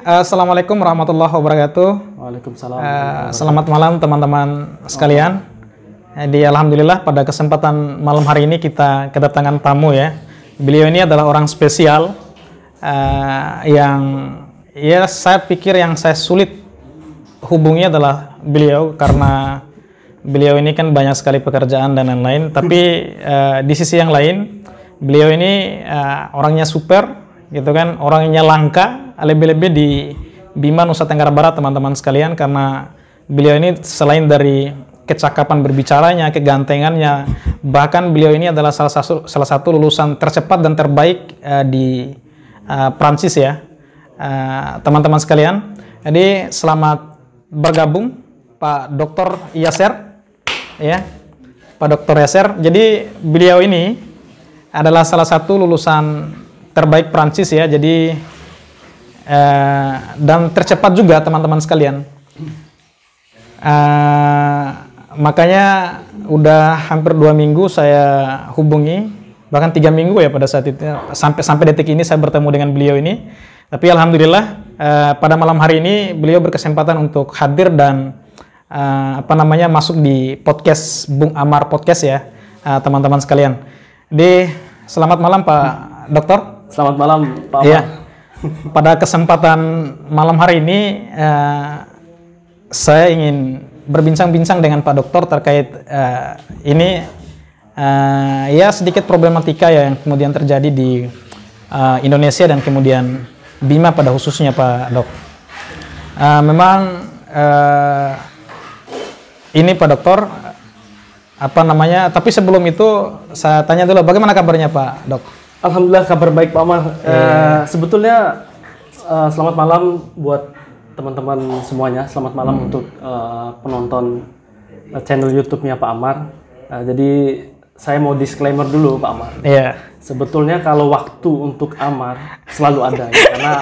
Assalamualaikum warahmatullahi wabarakatuh. Waalaikumsalam. Selamat malam teman-teman sekalian. Jadi alhamdulillah pada kesempatan malam hari ini kita kedatangan tamu ya. Beliau ini adalah orang spesial yang ya saya pikir yang saya sulit hubungi adalah beliau karena beliau ini kan banyak sekali pekerjaan dan lain-lain. Tapi di sisi yang lain beliau ini orangnya super gitu kan, orangnya langka lebih-lebih di Bima Nusa Tenggara Barat teman-teman sekalian, karena beliau ini selain dari kecakapan berbicaranya, kegantengannya, bahkan beliau ini adalah salah satu lulusan tercepat dan terbaik di Prancis ya teman-teman sekalian. Jadi selamat bergabung Pak Dr. Yasser ya, Pak Dr. Yasser. Jadi beliau ini adalah salah satu lulusan terbaik Prancis ya, jadi dan tercepat juga teman-teman sekalian. Makanya udah hampir 2 minggu saya hubungi, bahkan 3 minggu ya pada saat itu, sampai detik ini saya bertemu dengan beliau ini. Tapi alhamdulillah pada malam hari ini beliau berkesempatan untuk hadir dan masuk di podcast Bung Amar Podcast ya teman-teman sekalian. Jadi selamat malam Pak Dokter. Selamat malam Pak Amar. Iya. Pada kesempatan malam hari ini saya ingin berbincang-bincang dengan Pak Dokter terkait ini ya sedikit problematika ya yang kemudian terjadi di Indonesia dan kemudian Bima pada khususnya Pak Dok. Memang ini Pak Dokter tapi sebelum itu saya tanya dulu bagaimana kabarnya Pak Dok? Alhamdulillah kabar baik Pak Amar. Sebetulnya selamat malam buat teman-teman semuanya. Selamat malam untuk penonton channel YouTube-nya Pak Amar. Jadi saya mau disclaimer dulu Pak Amar. Iya. Sebetulnya kalau waktu untuk Amar selalu ada ya, karena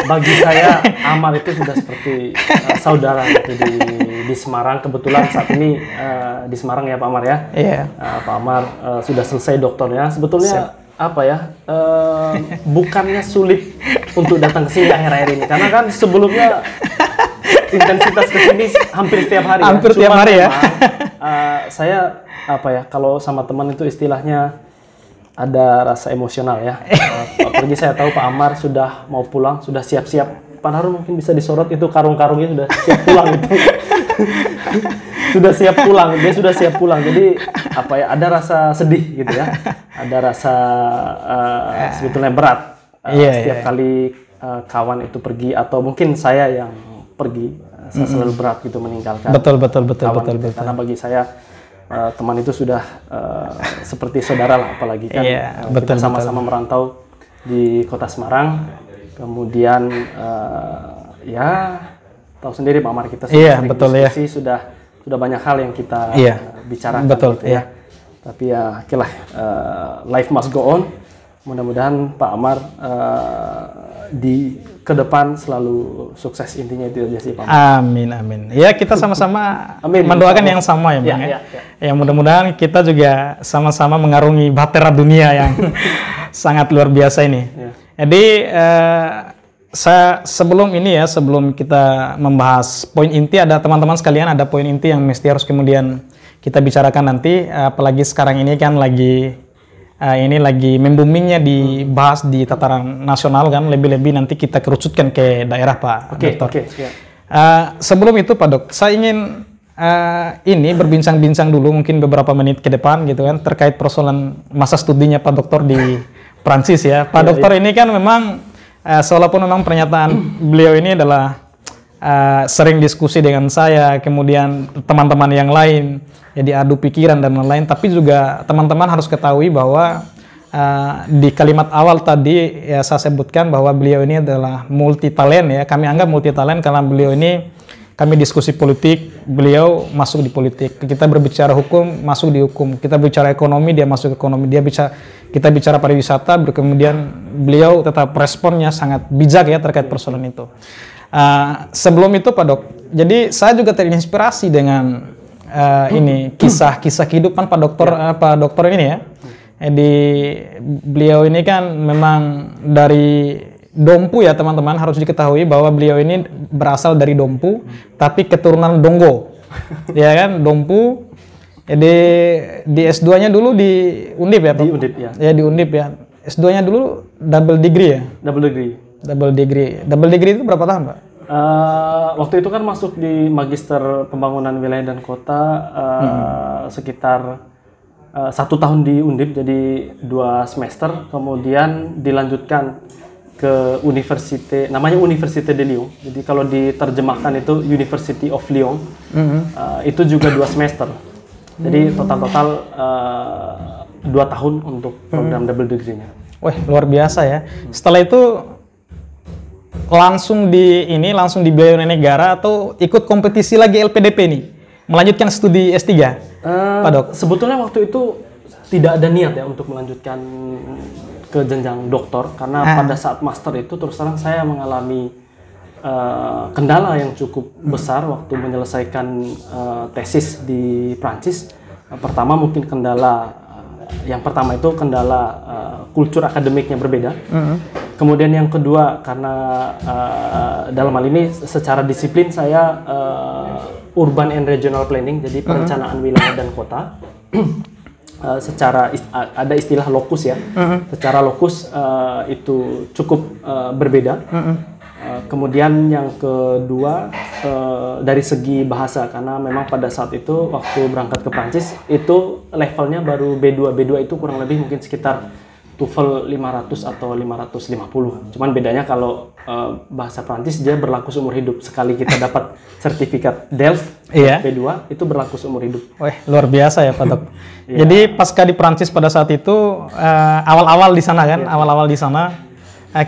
bagi saya Amar itu sudah seperti saudara gitu di Semarang. Kebetulan saat ini di Semarang ya Pak Amar ya. Iya. Pak Amar sudah selesai doktornya. Sebetulnya bukannya sulit untuk datang ke sini akhir-akhir ini, karena kan sebelumnya intensitas ke sini hampir setiap hari. Hampir ya. tiap hari ya. Saya kalau sama teman itu istilahnya ada rasa emosional ya. Apalagi saya tahu Pak Amar sudah mau pulang, sudah siap-siap. Pak Harun mungkin bisa disorot itu karung-karungnya sudah siap pulang itu. Dia sudah siap pulang. Jadi ada rasa sedih gitu ya. Ada rasa sebetulnya berat setiap kali kawan itu pergi, atau mungkin saya yang pergi, saya selalu berat gitu meninggalkan. Betul. Karena bagi saya teman itu sudah seperti saudara lah, apalagi kan kita sama-sama merantau di kota Semarang. Kemudian tahu sendiri Pak Amar, kita sering diskusi, sudah banyak hal yang kita bicarakan gitu ya. Tapi ya okelah, life must go on. Mudah-mudahan Pak Amar di ke depan selalu sukses, intinya itu aja sih Pak Amar. Amin. Ya kita sama-sama mendoakan yang sama ya Bang ya. Ya mudah-mudahan kita juga sama-sama mengarungi bahtera dunia yang sangat luar biasa ini. Ya. Jadi sebelum kita membahas poin inti, ada teman-teman sekalian, ada poin inti yang mesti harus kemudian kita bicarakan nanti, apalagi sekarang ini kan lagi memboomingnya dibahas di tataran nasional kan, lebih-lebih nanti kita kerucutkan ke daerah Pak Dokter. Sebelum itu Pak Dok, saya ingin berbincang-bincang dulu mungkin beberapa menit ke depan gitu kan, terkait persoalan masa studinya Pak Dokter di Prancis ya. Pak Dokter ini kan memang walaupun memang pernyataan beliau ini adalah sering diskusi dengan saya, kemudian teman-teman yang lain, jadi adu pikiran dan lain-lain, tapi juga teman-teman harus ketahui bahwa di kalimat awal tadi ya saya sebutkan bahwa beliau ini adalah multi talent ya. Kami anggap multi talent karena beliau ini kami diskusi politik, beliau masuk di politik. Kita berbicara hukum, masuk di hukum. Kita bicara ekonomi, dia masuk ke ekonomi. Kita bicara pariwisata, kemudian beliau tetap responnya sangat bijak ya terkait persoalan itu. Sebelum itu Pak Dok, jadi saya juga terinspirasi dengan ini kisah-kisah kehidupan Pak Dokter ini ya. Jadi beliau ini kan memang dari Dompu ya teman-teman, harus diketahui bahwa beliau ini berasal dari Dompu, tapi keturunan Donggo, ya kan, Dompu. Jadi di S2-nya dulu di Undip ya Pak? Di Undip ya. Ya di Undip ya. S2-nya dulu double degree ya? Double degree. Double degree itu berapa tahun Pak? Waktu itu kan masuk di Magister Pembangunan Wilayah dan Kota sekitar 1 tahun di Undip, jadi 2 semester, kemudian dilanjutkan ke universitas, namanya Université de Lyon. Jadi kalau diterjemahkan itu University of Lyon, itu juga 2 semester. Jadi total 2 tahun untuk program double degree-nya. Wah, luar biasa ya. Setelah itu langsung dibiayai oleh negara atau ikut kompetisi lagi LPDP nih? Melanjutkan studi S3, Pak Dok? Sebetulnya waktu itu tidak ada niat ya untuk melanjutkan ke jenjang doktor, karena pada saat master itu terus terang saya mengalami kendala yang cukup besar waktu menyelesaikan tesis di Prancis. Pertama mungkin yang pertama itu kendala kultur akademiknya berbeda. Kemudian yang kedua karena dalam hal ini secara disiplin saya urban and regional planning, jadi perencanaan wilayah dan kota. Ada istilah lokus ya. Secara lokus itu cukup berbeda. Kemudian yang kedua dari segi bahasa, karena memang pada saat itu waktu berangkat ke Prancis itu levelnya baru B2. B2 itu kurang lebih mungkin sekitar TOEFL 500 atau 550. Cuman bedanya kalau bahasa Prancis dia berlaku seumur hidup. Sekali kita dapat sertifikat DELF B2 itu berlaku seumur hidup. Wah, luar biasa ya Pak Dok. Jadi pasca di Prancis pada saat itu awal-awal di sana kan, awal-awal di sana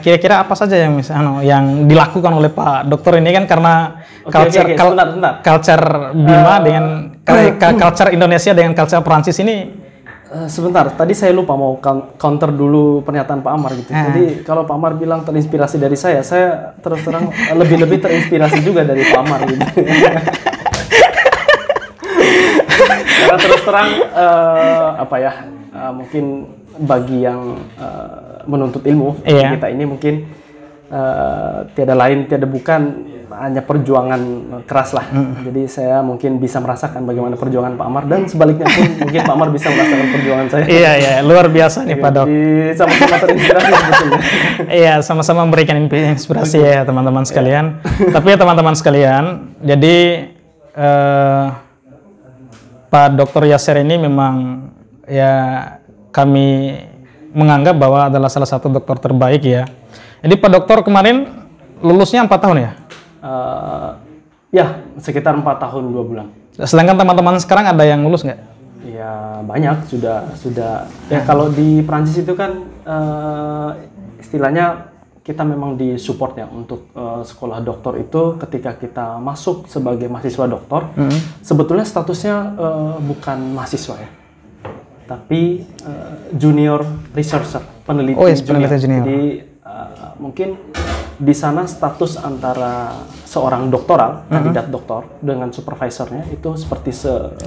kira-kira apa saja yang dilakukan oleh Pak Dokter ini kan, karena culture Bima dengan culture Indonesia dengan culture Prancis ini. Sebentar, tadi saya lupa mau counter dulu pernyataan Pak Amar gitu. Jadi kalau Pak Amar bilang terinspirasi dari saya terus terang lebih terinspirasi juga dari Pak Amar gitu. Karena terus terang mungkin bagi yang menuntut ilmu kita ini mungkin tiada lain tiada bukan hanya perjuangan keras lah. Jadi saya mungkin bisa merasakan bagaimana perjuangan Pak Amar, dan sebaliknya pun mungkin Pak Amar bisa merasakan perjuangan saya. Iya, luar biasa nih Pak Dok. Sama-sama terinspirasi sebetulnya. Iya, sama-sama memberikan inspirasi ya teman-teman sekalian. Tapi ya teman-teman sekalian, jadi Pak Dr. Yasser ini memang ya kami menganggap bahwa adalah salah satu dokter terbaik ya. Jadi Pak Dokter kemarin lulusnya 4 tahun ya? Ya, sekitar 4 tahun 2 bulan. Sedangkan teman-teman sekarang ada yang lulus nggak? Ya banyak, sudah. Ya kalau di Prancis itu kan istilahnya kita memang disupport ya untuk sekolah doktor itu. Ketika kita masuk sebagai mahasiswa doktor, sebetulnya statusnya bukan mahasiswa ya, tapi junior researcher, peneliti junior. Jadi mungkin di sana status antara seorang doktoral, kandidat doktor dengan supervisornya itu seperti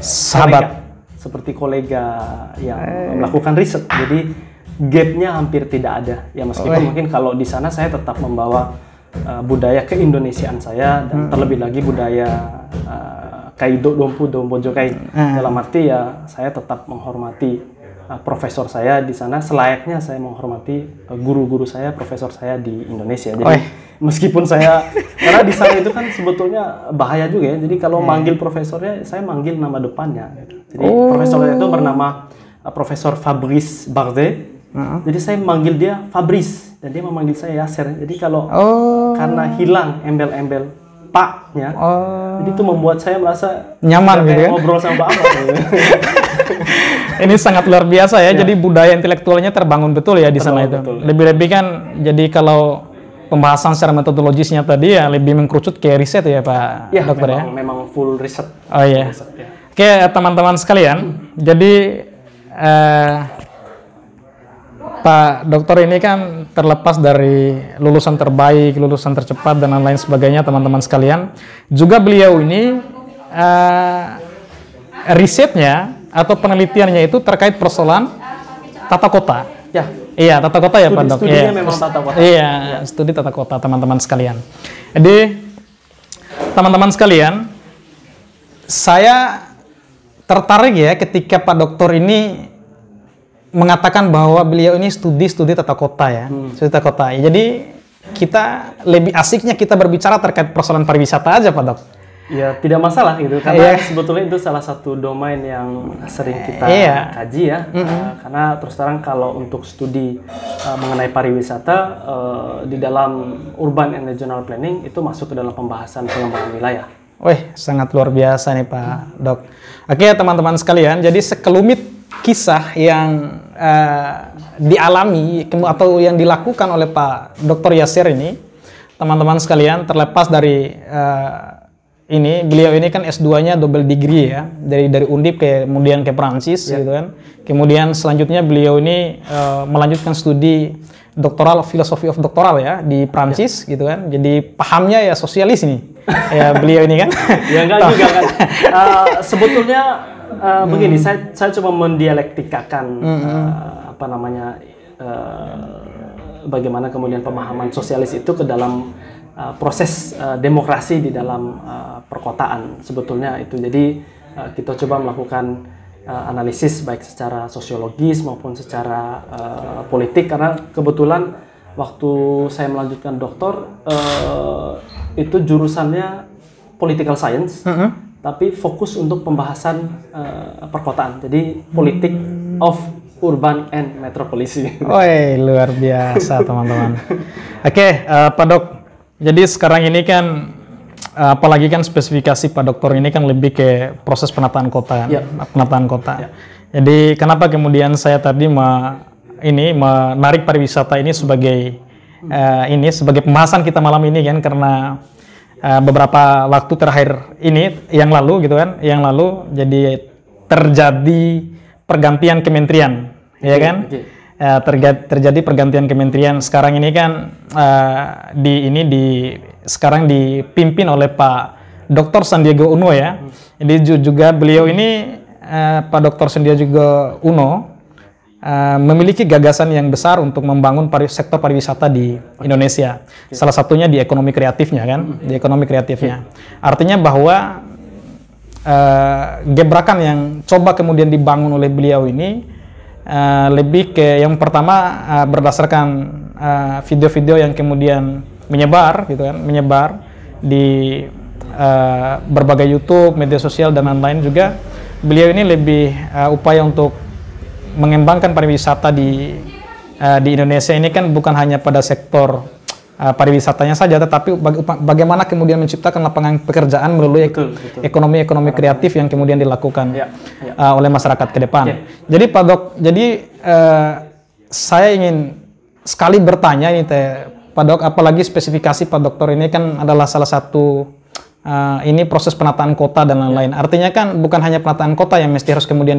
sahabat, seperti kolega yang melakukan riset. Jadi gapnya hampir tidak ada. Ya meskipun mungkin kalau di sana saya tetap membawa budaya keindonesiaan saya, dan terlebih lagi budaya Kaido Dompu Jokai. Dalam arti ya saya tetap menghormati profesor saya di sana selayaknya saya menghormati guru-guru saya, profesor saya di Indonesia. Jadi meskipun karena di sana itu kan sebetulnya bahaya juga ya. Jadi kalau manggil profesornya, saya manggil nama depannya. Jadi profesornya itu bernama Profesor Fabrice Bardet. Jadi saya manggil dia Fabrice dan dia memanggil saya Yasser. Jadi kalau karena hilang embel-embel Pak-nya, jadi itu membuat saya merasa nyaman gitu ya. Ngobrol sama Pak Amar. Ini sangat luar biasa ya. Jadi budaya intelektualnya terbangun betul ya di sana itu. Lebih-lebih kan, jadi kalau pembahasan secara metodologisnya tadi ya lebih mengkerucut ke riset ya Pak Dokter ya? Memang full riset. Oh iya. Riset, ya. Oke teman-teman sekalian, jadi Pak Dokter ini kan terlepas dari lulusan terbaik, lulusan tercepat dan lain sebagainya teman-teman sekalian, juga beliau ini risetnya atau penelitiannya itu terkait persoalan tata kota. Ya. Iya, tata kota ya Pak Dok. Studinya memang tata kota. Iya, studi tata kota teman-teman sekalian. Jadi teman-teman sekalian, saya tertarik ya ketika Pak Dokter ini mengatakan bahwa beliau ini studi tata kota ya, studi tata kota. Ya, jadi kita lebih asiknya kita berbicara terkait persoalan pariwisata aja Pak Dok. Ya tidak masalah gitu, karena sebetulnya itu salah satu domain yang sering kita kaji ya. Karena terus terang kalau untuk studi mengenai pariwisata di dalam urban and regional planning itu masuk ke dalam pembahasan pengembangan wilayah. Wih, sangat luar biasa nih Pak Dok. Oke teman-teman sekalian, jadi sekelumit kisah yang dialami atau yang dilakukan oleh Pak Dr. Yasir ini, teman-teman sekalian, terlepas dari beliau ini kan S2-nya double degree ya, dari Undip kemudian ke Prancis gitu kan. Kemudian selanjutnya beliau ini melanjutkan studi doktoral filosofi of doktoral ya di Prancis gitu kan. Jadi pahamnya ya sosialis nih. Ya beliau ini kan. Ya enggak juga kan. Sebetulnya begini, saya coba mendialektikakan bagaimana kemudian pemahaman sosialis itu ke dalam proses demokrasi di dalam perkotaan sebetulnya itu. Jadi kita coba melakukan analisis baik secara sosiologis maupun secara politik, karena kebetulan waktu saya melanjutkan doktor itu jurusannya political science, tapi fokus untuk pembahasan perkotaan. Jadi politik of urban and metropolis. Woi, luar biasa teman-teman. Oke, Pak Dok. Jadi sekarang ini kan apalagi kan spesifikasi Pak Dokter ini kan lebih ke proses penataan kota, penataan kota. Jadi kenapa kemudian saya tadi menarik pariwisata ini sebagai sebagai pembahasan kita malam ini kan, karena beberapa waktu terakhir ini yang lalu jadi terjadi pergantian kementerian, ya kan? Terjadi pergantian kementerian. Sekarang ini kan sekarang dipimpin oleh Pak Dr. Sandiaga Uno ya. Jadi juga beliau ini Pak Dr. Sandiaga Uno memiliki gagasan yang besar untuk membangun sektor pariwisata di Indonesia. Salah satunya di ekonomi kreatifnya kan, di ekonomi kreatifnya. Artinya bahwa gebrakan yang coba kemudian dibangun oleh beliau ini lebih ke yang pertama berdasarkan video-video yang kemudian menyebar di berbagai YouTube, media sosial dan lain-lain juga. Beliau ini lebih upaya untuk mengembangkan pariwisata di Indonesia ini kan bukan hanya pada sektor pariwisatanya saja, tetapi bagaimana kemudian menciptakan lapangan pekerjaan melalui ekonomi kreatif yang kemudian dilakukan oleh masyarakat ke depan. Jadi Pak Dok, saya ingin sekali bertanya ini Pak Dok, apalagi spesifikasi Pak Dokter ini kan adalah salah satu ini proses penataan kota dan lain-lain. Artinya kan bukan hanya penataan kota yang mesti harus kemudian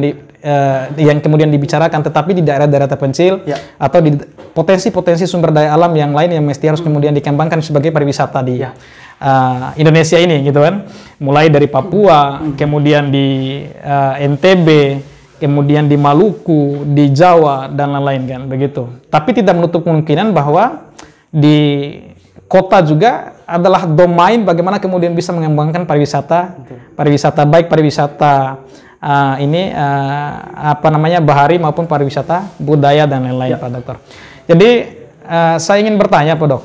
dibicarakan, tetapi di daerah-daerah terpencil atau di potensi-potensi sumber daya alam yang lain yang mesti harus kemudian dikembangkan sebagai pariwisata di Indonesia ini gitu kan. Mulai dari Papua, kemudian di NTB, kemudian di Maluku, di Jawa dan lain-lain kan begitu. Tapi tidak menutup kemungkinan bahwa di kota juga adalah domain bagaimana kemudian bisa mengembangkan pariwisata baik pariwisata bahari maupun pariwisata budaya dan lain-lain Pak Dokter. Jadi saya ingin bertanya Pak Dok,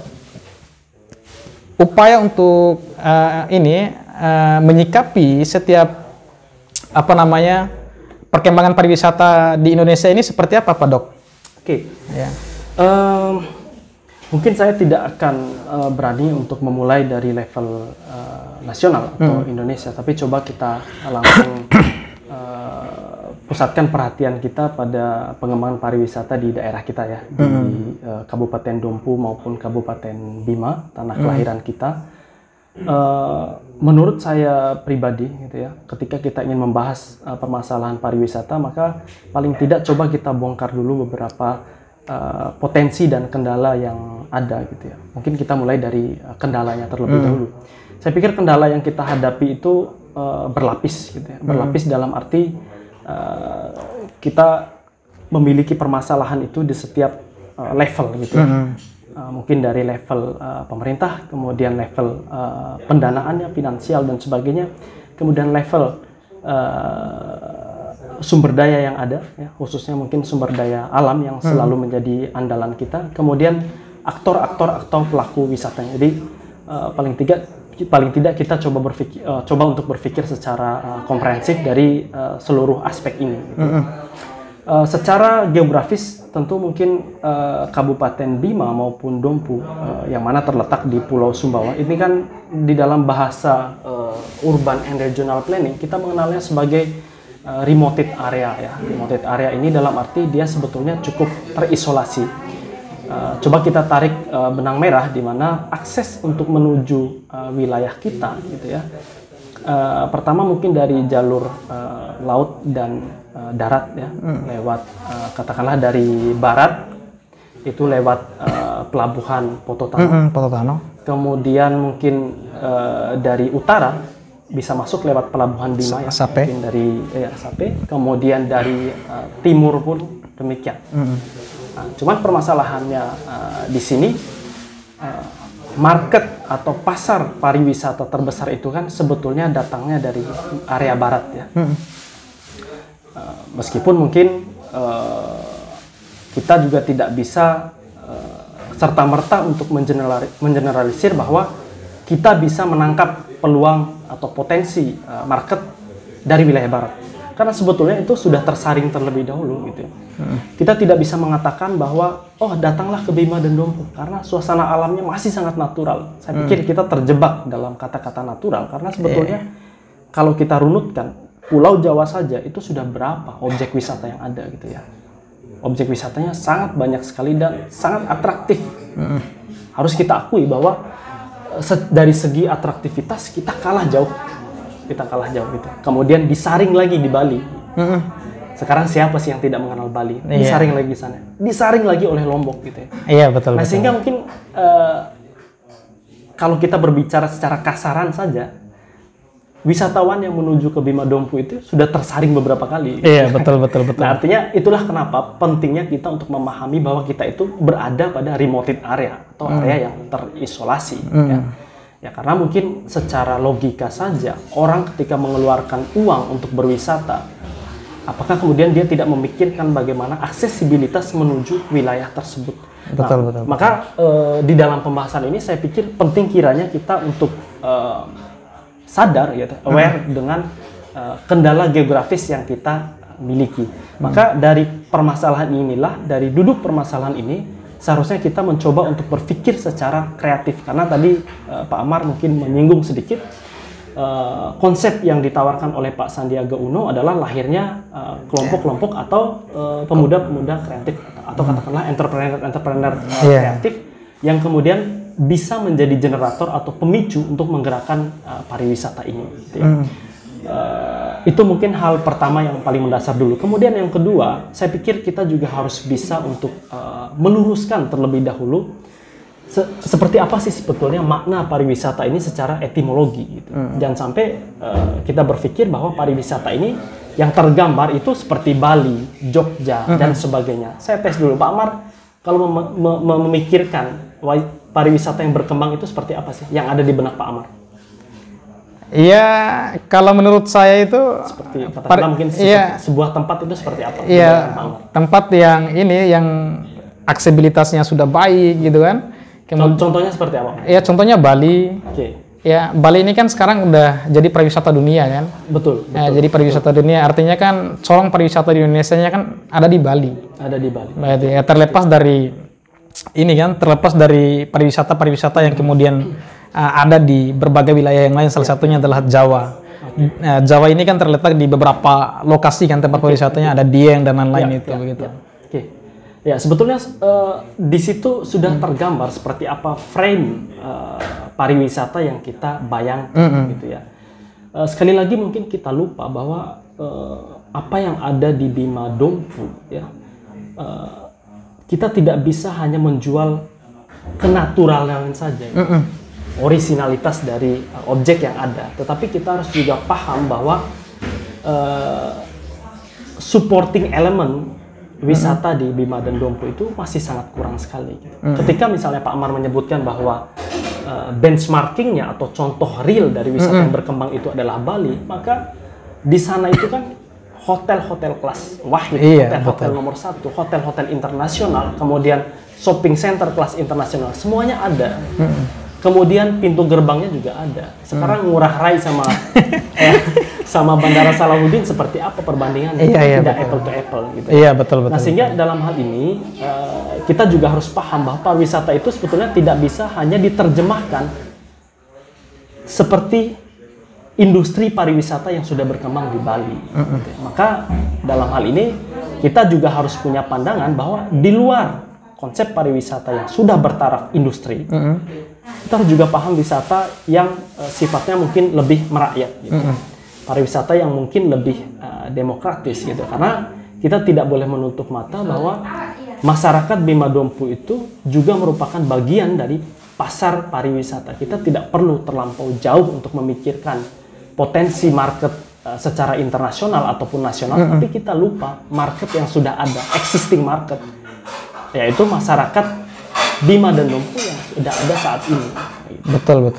upaya untuk menyikapi setiap perkembangan pariwisata di Indonesia ini seperti apa Pak Dok? Oke. Mungkin saya tidak akan berani untuk memulai dari level nasional atau Indonesia, tapi coba kita langsung pusatkan perhatian kita pada pengembangan pariwisata di daerah kita ya, di Kabupaten Dompu maupun Kabupaten Bima, tanah kelahiran kita. Menurut saya pribadi gitu ya, ketika kita ingin membahas permasalahan pariwisata, maka paling tidak coba kita bongkar dulu beberapa potensi dan kendala yang ada gitu ya. Mungkin kita mulai dari kendalanya terlebih dahulu. Saya pikir kendala yang kita hadapi itu berlapis gitu ya. Berlapis dalam arti kita memiliki permasalahan itu di setiap level gitu ya. Mungkin dari level pemerintah, kemudian level pendanaannya, finansial dan sebagainya, kemudian level sumber daya yang ada ya, khususnya mungkin sumber daya alam yang selalu menjadi andalan kita, kemudian aktor-aktor atau pelaku wisatanya. Jadi paling tidak kita coba untuk berpikir secara komprehensif dari seluruh aspek ini gitu. Secara geografis tentu mungkin Kabupaten Bima maupun Dompu yang mana terletak di Pulau Sumbawa ini kan di dalam bahasa Urban and Regional Planning kita mengenalnya sebagai remote area ya. Remote area ini dalam arti dia sebetulnya cukup terisolasi. Coba kita tarik benang merah di mana akses untuk menuju wilayah kita gitu ya. Pertama mungkin dari jalur laut dan darat ya, lewat katakanlah dari barat itu lewat pelabuhan Pototano. Kemudian mungkin dari utara bisa masuk lewat pelabuhan Bima ya, mungkin dari Sape. Kemudian dari timur pun demikian. Nah, cuman permasalahannya di sini market atau pasar pariwisata terbesar itu kan sebetulnya datangnya dari area barat ya. Meskipun mungkin kita juga tidak bisa serta-merta untuk mengeneralisir bahwa kita bisa menangkap peluang atau potensi market dari wilayah barat. Karena sebetulnya itu sudah tersaring terlebih dahulu gitu. Kita tidak bisa mengatakan bahwa datanglah ke Bima dan Dompu karena suasana alamnya masih sangat natural. Saya pikir kita terjebak dalam kata-kata natural karena sebetulnya kalau kita runutkan Pulau Jawa saja itu sudah berapa objek wisata yang ada gitu ya. Objek wisatanya sangat banyak sekali dan sangat atraktif. Harus kita akui bahwa dari segi atraktivitas kita kalah jauh gitu. Kemudian disaring lagi di Bali. Sekarang siapa sih yang tidak mengenal Bali? Disaring lagi di sana. Disaring lagi oleh Lombok gitu ya. Iya, betul. Nah, sehingga mungkin kalau kita berbicara secara kasaran saja, wisatawan yang menuju ke Bima Dompu itu sudah tersaring beberapa kali. Iya, betul. Nah, artinya itulah kenapa pentingnya kita untuk memahami bahwa kita itu berada pada remote area atau area yang terisolasi ya karena mungkin secara logika saja orang ketika mengeluarkan uang untuk berwisata, apakah kemudian dia tidak memikirkan bagaimana aksesibilitas menuju wilayah tersebut. Betul. Maka di dalam pembahasan ini saya pikir penting kiranya kita untuk sadar ya, aware dengan kendala geografis yang kita miliki. Maka dari permasalahan inilah, dari duduk permasalahan ini seharusnya kita mencoba untuk berpikir secara kreatif karena tadi Pak Amar mungkin menyinggung sedikit konsep yang ditawarkan oleh Pak Sandiaga Uno adalah lahirnya kelompok-kelompok atau pemuda-pemuda kreatif atau katakanlah entrepreneur kreatif yang kemudian bisa menjadi generator atau pemicu untuk menggerakkan pariwisata ini gitu ya. Itu mungkin hal pertama yang paling mendasar dulu. Kemudian yang kedua, saya pikir kita juga harus bisa untuk meluruskan terlebih dahulu seperti apa sih sebetulnya makna pariwisata ini secara etimologi gitu. Jangan sampai kita berpikir bahwa pariwisata ini yang tergambar itu seperti Bali, Jogja dan sebagainya. Saya tes dulu Pak Amar, kalau memikirkan pariwisata yang berkembang itu seperti apa sih yang ada di benak Pak Amar? Iya, kalau menurut saya itu seperti mungkin sebuah tempat itu seperti apa? Iya, tempat yang aksesibilitasnya sudah baik gitu kan. Contohnya seperti apa? Ya, contohnya Bali. Ya, Bali ini kan sekarang udah jadi pariwisata dunia kan. Betul. Ya, jadi pariwisata dunia artinya kan corong pariwisata di Indonesia-nya kan ada di Bali. Ada di Bali. Ya, terlepas dari pariwisata yang kemudian ada di berbagai wilayah yang lain, salah satunya adalah Jawa. Jawa ini kan terletak di beberapa lokasi kan tempat pariwisatanya, ada Dieng dan lain-lain itu begitu. Oke. Ya, sebetulnya di situ sudah tergambar seperti apa frame pariwisata yang kita bayangkan gitu ya. Sekali lagi mungkin kita lupa bahwa apa yang ada di Bima Dompu ya, kita tidak bisa hanya menjual kenaturalan saja, orisinalitas dari objek yang ada, tetapi kita harus juga paham bahwa supporting element wisata di Bima dan Dompu itu masih sangat kurang sekali. Ketika misalnya Pak Amar menyebutkan bahwa benchmarkingnya atau contoh real dari wisata yang berkembang itu adalah Bali, maka di sana itu kan hotel-hotel kelas wahid, hotel-hotel nomor 1, hotel-hotel internasional, kemudian shopping center kelas internasional, semuanya ada. Kemudian pintu gerbangnya juga ada. Sekarang Ngurah Rai sama Bandara Salahuddin seperti apa perbandingannya? Tidak apple to apple gitu. Iya, betul. Nah, sehingga dalam hal ini kita juga harus paham bahwa pariwisata itu sebetulnya tidak bisa hanya diterjemahkan seperti industri pariwisata yang sudah berkembang di Bali. Maka dalam hal ini kita juga harus punya pandangan bahwa di luar konsep pariwisata yang sudah bertaraf industri, kita harus juga paham wisata yang sifatnya mungkin lebih merakyat gitu. Pariwisata yang mungkin lebih demokratis gitu, karena kita tidak boleh menutup mata bahwa masyarakat Bima Dompu itu juga merupakan bagian dari pasar pariwisata. Kita tidak perlu terlampau jauh untuk memikirkan potensi market secara internasional ataupun nasional, tapi kita lupa market yang sudah ada, existing market, yaitu masyarakat Bima dan Dompu yang sudah ada saat ini. Betul.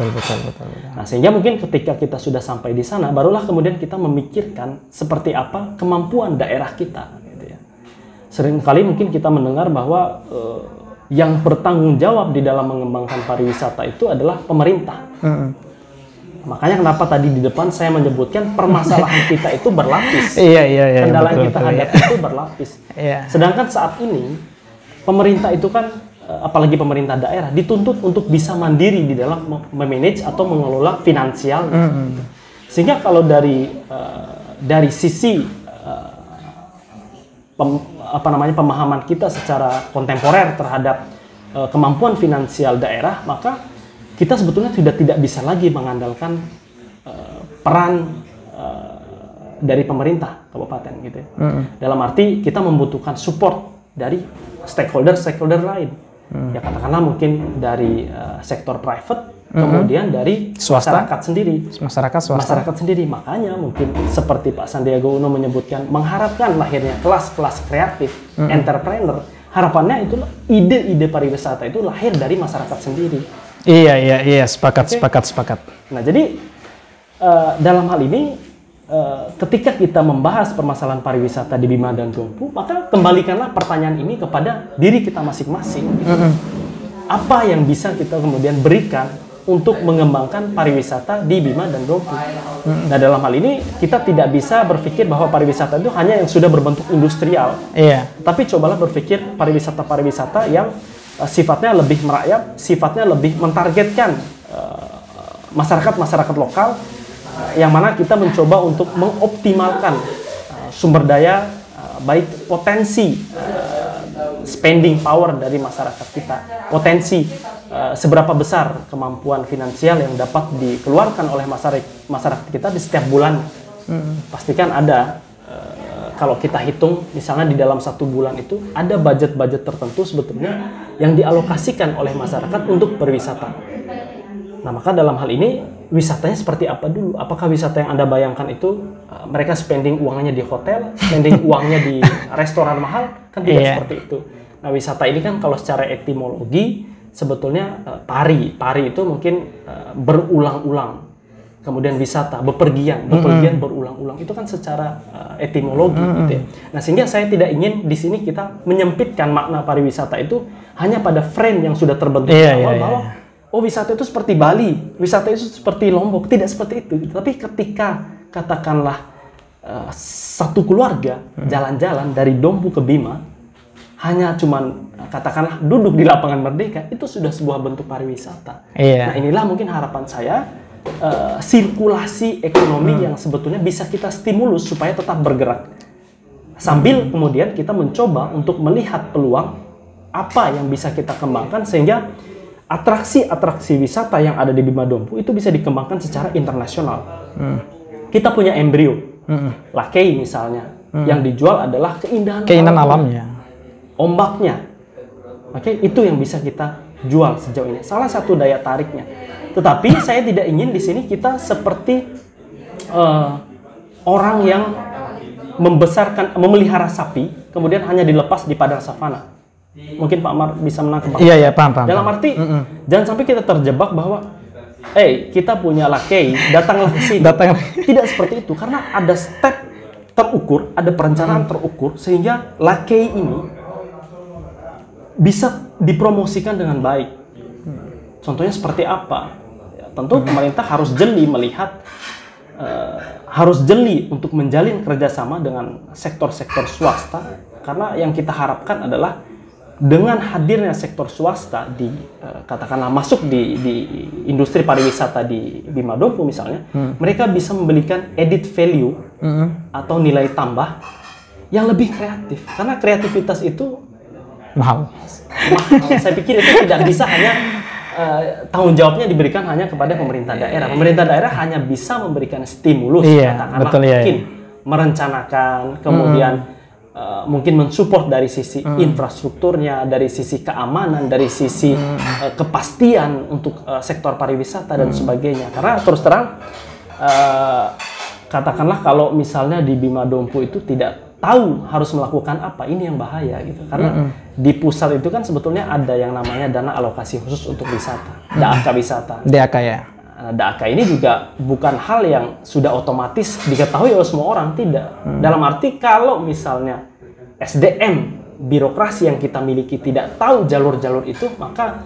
Nah, sehingga mungkin ketika kita sudah sampai di sana, barulah kemudian kita memikirkan seperti apa kemampuan daerah kita. Gitu ya. Seringkali mungkin kita mendengar bahwa yang bertanggung jawab di dalam mengembangkan pariwisata itu adalah pemerintah. Makanya kenapa tadi di depan saya menyebutkan permasalahan kita itu berlapis. Kendala yang kita hadapi itu berlapis. Sedangkan saat ini pemerintah itu kan, apalagi pemerintah daerah, dituntut untuk bisa mandiri di dalam memanage atau mengelola finansial. Sehingga kalau dari sisi pemahaman kita secara kontemporer terhadap kemampuan finansial daerah, maka kita sebetulnya sudah tidak bisa lagi mengandalkan peran dari pemerintah kabupaten gitu ya. Dalam arti kita membutuhkan support dari stakeholder lain. Ya katakanlah mungkin dari sektor private, kemudian dari swasta, masyarakat sendiri. Masyarakat sendiri. Makanya mungkin seperti Pak Sandiaga Uno menyebutkan, mengharapkan lahirnya kelas-kelas kreatif, entrepreneur. Harapannya itulah ide-ide pariwisata itu lahir dari masyarakat sendiri. Iya, sepakat. Nah, jadi dalam hal ini ketika kita membahas permasalahan pariwisata di Bima dan Dompu, maka kembalikanlah pertanyaan ini kepada diri kita masing-masing. Apa yang bisa kita kemudian berikan untuk mengembangkan pariwisata di Bima dan Dompu? Nah, dalam hal ini kita tidak bisa berpikir bahwa pariwisata itu hanya yang sudah berbentuk industrial. Tapi cobalah berpikir pariwisata yang sifatnya lebih merakyat, sifatnya lebih mentargetkan masyarakat lokal, yang mana kita mencoba untuk mengoptimalkan sumber daya, baik potensi spending power dari masyarakat kita, potensi seberapa besar kemampuan finansial yang dapat dikeluarkan oleh masyarakat kita di setiap bulan. Pastikan ada, kalau kita hitung misalnya di dalam 1 bulan itu ada budget-budget tertentu sebetulnya yang dialokasikan oleh masyarakat untuk berwisata. Nah, maka dalam hal ini wisatanya seperti apa dulu? Apakah wisata yang Anda bayangkan itu mereka spending uangnya di hotel, spending uangnya di restoran mahal? Kan tidak seperti itu. Nah, wisata ini kan kalau secara etimologi sebetulnya pari itu mungkin berulang-ulang. Kemudian wisata, bepergian berulang-ulang, itu kan secara etimologi gitu ya. Nah, sehingga saya tidak ingin di sini kita menyempitkan makna pariwisata itu hanya pada frame yang sudah terbentuk di awal bahwa oh, wisata itu seperti Bali, wisata itu seperti Lombok. Tidak seperti itu. Tapi ketika katakanlah satu keluarga jalan-jalan dari Dompu ke Bima, hanya cuman katakanlah duduk di lapangan Merdeka, itu sudah sebuah bentuk pariwisata. Nah, inilah mungkin harapan saya sirkulasi ekonomi yang sebetulnya bisa kita stimulus supaya tetap bergerak. Sambil kemudian kita mencoba untuk melihat peluang apa yang bisa kita kembangkan sehingga atraksi-atraksi wisata yang ada di Bima Dompu itu bisa dikembangkan secara internasional. Kita punya embrio, Lakei misalnya, yang dijual adalah keindahan alamnya, ombaknya. Oke, itu yang bisa kita jual sejauh ini. Salah satu daya tariknya. Tetapi saya tidak ingin di sini kita seperti orang yang memelihara sapi, kemudian hanya dilepas di padang savana. Mungkin Pak Amar bisa menangkap. Iya, paham. Dalam arti, jangan sampai kita terjebak bahwa, kita punya Lakei, datanglah ke sini. Tidak seperti itu, karena ada step terukur, ada perencanaan terukur, sehingga Lakei ini bisa dipromosikan dengan baik. Contohnya seperti apa? Ya, tentu pemerintah harus jeli melihat, harus jeli untuk menjalin kerjasama dengan sektor-sektor swasta, karena yang kita harapkan adalah dengan hadirnya sektor swasta di katakanlah masuk di industri pariwisata di Bima Dompu misalnya, mereka bisa memberikan added value atau nilai tambah yang lebih kreatif, karena kreativitas itu mahal. Saya pikir itu tidak bisa hanya tanggung jawabnya diberikan hanya kepada pemerintah daerah. Pemerintah daerah hanya bisa memberikan stimulus, katakanlah merencanakan, kemudian mungkin mensupport dari sisi infrastrukturnya, dari sisi keamanan, dari sisi kepastian untuk sektor pariwisata dan sebagainya. Karena terus terang, katakanlah kalau misalnya di Bima Dompu itu tidak tahu harus melakukan apa, ini yang bahaya gitu. Karena di pusat itu kan sebetulnya ada yang namanya dana alokasi khusus untuk wisata, DAK wisata. DAK ya. DAK ini juga bukan hal yang sudah otomatis diketahui oleh semua orang, tidak. Dalam arti kalau misalnya SDM birokrasi yang kita miliki tidak tahu jalur-jalur itu, maka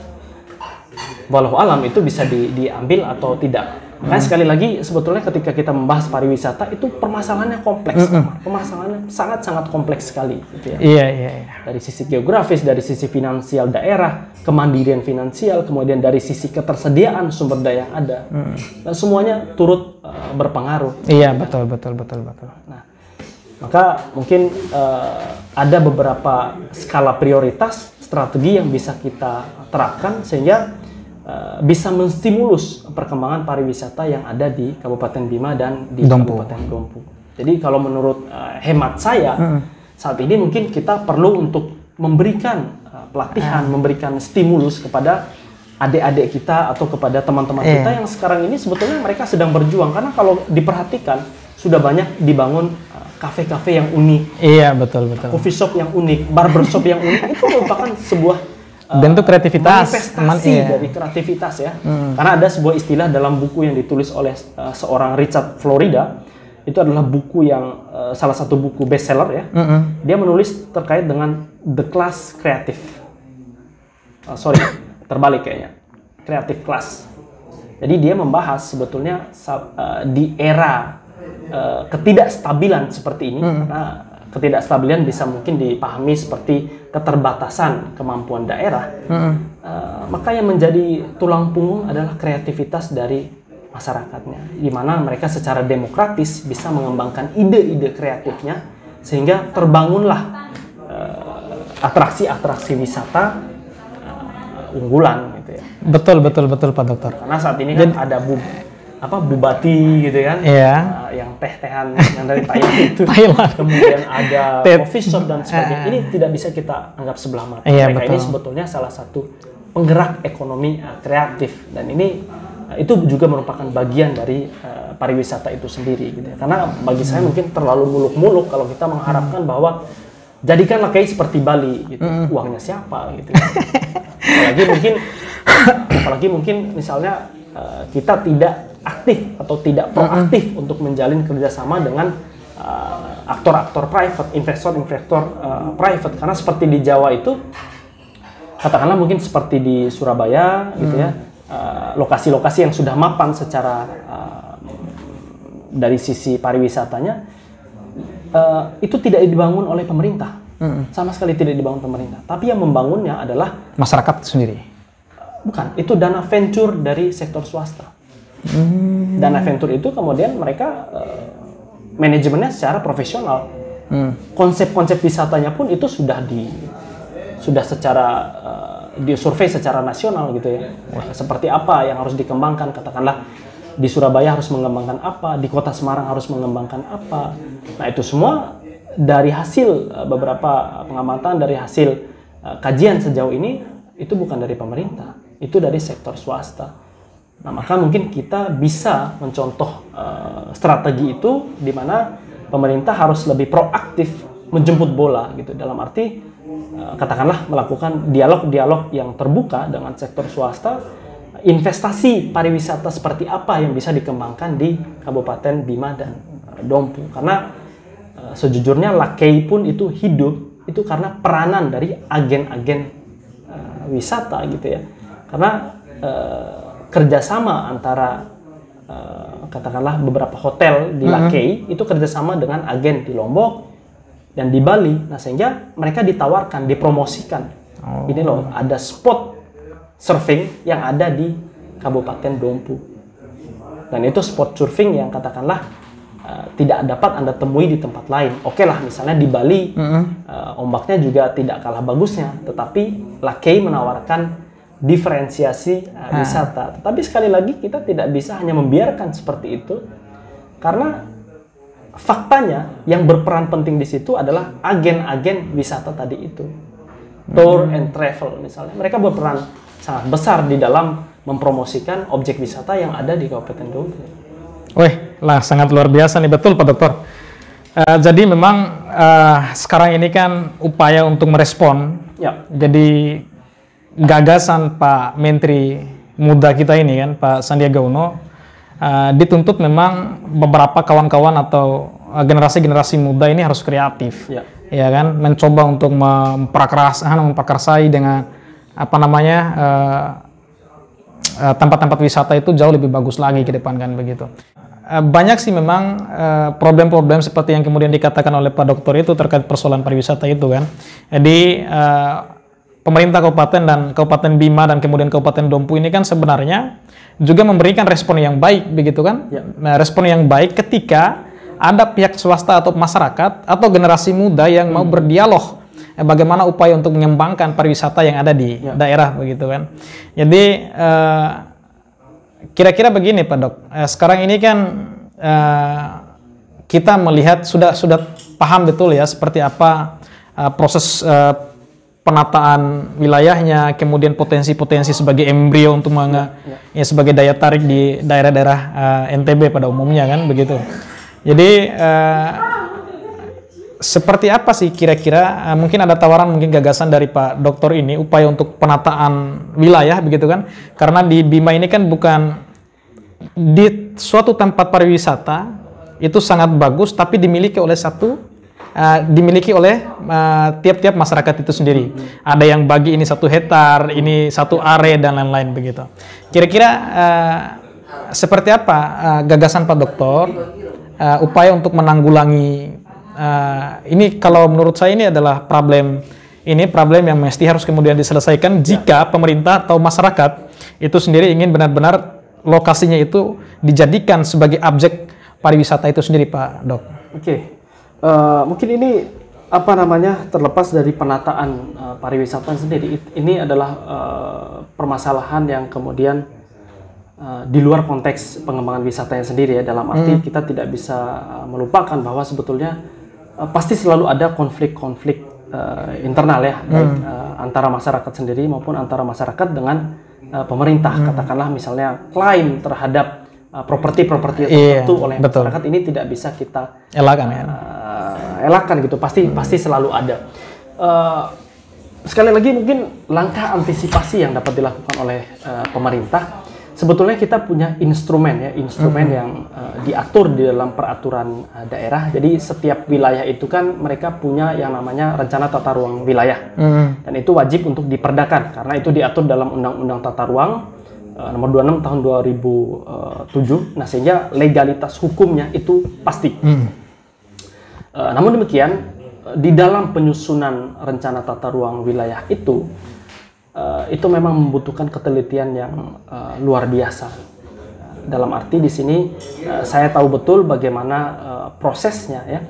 walau alam itu bisa diambil atau tidak. Makanya sekali lagi sebetulnya ketika kita membahas pariwisata itu permasalahannya kompleks, permasalahannya sangat-sangat kompleks sekali. Gitu ya. Iya. Dari sisi geografis, dari sisi finansial daerah, kemandirian finansial, kemudian dari sisi ketersediaan sumber daya yang ada, dan semuanya turut berpengaruh. Iya, betul. Nah, maka mungkin ada beberapa skala prioritas, strategi yang bisa kita terapkan sehingga bisa menstimulus perkembangan pariwisata yang ada di Kabupaten Bima dan di Kabupaten Dompu. Jadi kalau menurut hemat saya, saat ini mungkin kita perlu untuk memberikan pelatihan, memberikan stimulus kepada adik-adik kita atau kepada teman-teman kita yang sekarang ini sebetulnya mereka sedang berjuang. Karena kalau diperhatikan, sudah banyak dibangun kafe-kafe yang unik. Iya, betul. Coffee shop yang unik, barbershop yang unik, itu merupakan sebuah bentuk kreativitas, manifestasi dari kreativitas ya. Karena ada sebuah istilah dalam buku yang ditulis oleh seorang Richard Florida, itu adalah buku yang salah satu buku bestseller ya. Dia menulis terkait dengan the class creative. Terbalik kayaknya. Creative class. Jadi dia membahas sebetulnya di era ketidakstabilan seperti ini, karena ketidakstabilan bisa mungkin dipahami seperti keterbatasan kemampuan daerah, maka yang menjadi tulang punggung adalah kreativitas dari masyarakatnya, di mana mereka secara demokratis bisa mengembangkan ide-ide kreatifnya, sehingga terbangunlah atraksi-atraksi wisata unggulan gitu ya. Betul Pak Dokter. Karena saat ini kan ada bubati gitu kan, yang teh-tehan yang dari Thailand itu, kemudian ada coffee shop dan sebagainya. Ini tidak bisa kita anggap sebelah mata. Mereka ini sebetulnya salah satu penggerak ekonomi kreatif, dan ini itu juga merupakan bagian dari pariwisata itu sendiri gitu ya. Karena bagi saya mungkin terlalu muluk-muluk kalau kita mengharapkan bahwa jadikanlah kayak seperti Bali gitu. Uangnya siapa gitu ya. apalagi mungkin misalnya kita tidak aktif atau tidak proaktif untuk menjalin kerjasama dengan aktor-aktor private, investor-investor private. Karena seperti di Jawa itu, katakanlah mungkin seperti di Surabaya gitu ya, lokasi-lokasi yang sudah mapan secara dari sisi pariwisatanya, itu tidak dibangun oleh pemerintah, sama sekali tidak dibangun pemerintah. Tapi yang membangunnya adalah masyarakat sendiri. Bukan, itu dana venture dari sektor swasta. Dan Aventur itu kemudian mereka manajemennya secara profesional. Konsep-konsep wisatanya pun itu sudah secara disurvei secara nasional gitu ya. Seperti apa yang harus dikembangkan, katakanlah di Surabaya harus mengembangkan apa, di Kota Semarang harus mengembangkan apa. Nah, itu semua dari hasil beberapa pengamatan, dari hasil kajian sejauh ini, itu bukan dari pemerintah, itu dari sektor swasta. Nah, maka mungkin kita bisa mencontoh strategi itu di mana pemerintah harus lebih proaktif menjemput bola gitu, dalam arti katakanlah melakukan dialog-dialog yang terbuka dengan sektor swasta, investasi pariwisata seperti apa yang bisa dikembangkan di Kabupaten Bima dan Dompu. Karena sejujurnya Lakei pun itu hidup itu karena peranan dari agen-agen wisata gitu ya. Karena kerjasama antara katakanlah beberapa hotel di Lakei itu kerjasama dengan agen di Lombok dan di Bali. Nah, sehingga mereka ditawarkan, dipromosikan. Ini loh, ada spot surfing yang ada di Kabupaten Dompu. Dan itu spot surfing yang katakanlah tidak dapat Anda temui di tempat lain. Oke lah, misalnya di Bali ombaknya juga tidak kalah bagusnya, tetapi Lakei menawarkan diferensiasi wisata. Tetapi sekali lagi kita tidak bisa hanya membiarkan seperti itu, karena faktanya yang berperan penting di situ adalah agen-agen wisata tadi itu. Tour and travel misalnya, mereka berperan sangat besar di dalam mempromosikan objek wisata yang ada di Kabupaten Dompu. Wih, lah sangat luar biasa nih, betul Pak Dokter. Jadi memang sekarang ini kan upaya untuk merespon. Ya. Jadi gagasan Pak Menteri Muda kita ini kan, Pak Sandiaga Uno, dituntut memang beberapa kawan-kawan atau generasi-generasi muda ini harus kreatif, ya kan, mencoba untuk memprakarsai dengan apa namanya tempat-tempat wisata itu jauh lebih bagus lagi ke depan kan begitu. Banyak sih memang problem-problem seperti yang kemudian dikatakan oleh Pak Dokter itu terkait persoalan pariwisata itu kan. Jadi pemerintah kabupaten dan Kabupaten Bima dan kemudian Kabupaten Dompu ini kan sebenarnya juga memberikan respon yang baik begitu kan. Nah, respon yang baik ketika ada pihak swasta atau masyarakat atau generasi muda yang mau berdialog bagaimana upaya untuk mengembangkan pariwisata yang ada di daerah begitu kan. Jadi kira-kira begini Pak Dok, sekarang ini kan kita melihat sudah paham betul ya seperti apa proses penataan wilayahnya, kemudian potensi-potensi sebagai embrio untuk ya sebagai daya tarik di daerah-daerah NTB pada umumnya kan begitu. Jadi seperti apa sih kira-kira mungkin ada tawaran, mungkin gagasan dari Pak Dokter ini upaya untuk penataan wilayah begitu kan? Karena di Bima ini kan bukan di suatu tempat pariwisata itu sangat bagus, tapi dimiliki oleh tiap-tiap masyarakat itu sendiri. Ada yang bagi ini 1 hektar, ini 1 area dan lain-lain begitu. Kira-kira seperti apa gagasan Pak Dokter upaya untuk menanggulangi ini? Kalau menurut saya ini adalah problem yang mesti harus kemudian diselesaikan jika pemerintah atau masyarakat itu sendiri ingin benar-benar lokasinya itu dijadikan sebagai objek pariwisata itu sendiri Pak Dok. Oke. Mungkin ini terlepas dari penataan pariwisata sendiri, ini adalah permasalahan yang kemudian di luar konteks pengembangan wisatanya sendiri ya, dalam arti kita tidak bisa melupakan bahwa sebetulnya pasti selalu ada konflik-konflik internal ya, baik antara masyarakat sendiri maupun antara masyarakat dengan pemerintah. Katakanlah misalnya klaim terhadap properti-properti tertentu oleh masyarakat, ini tidak bisa kita elakkan gitu, pasti selalu ada. Sekali lagi mungkin langkah antisipasi yang dapat dilakukan oleh pemerintah, sebetulnya kita punya instrumen yang diatur di dalam peraturan daerah. Jadi setiap wilayah itu kan mereka punya yang namanya rencana tata ruang wilayah, dan itu wajib untuk diperdakan karena itu diatur dalam Undang-Undang Tata Ruang nomor 26 tahun 2007. Nah, sehingga legalitas hukumnya itu pasti. Namun demikian, di dalam penyusunan rencana tata ruang wilayah itu memang membutuhkan ketelitian yang luar biasa. Dalam arti di sini saya tahu betul bagaimana prosesnya ya,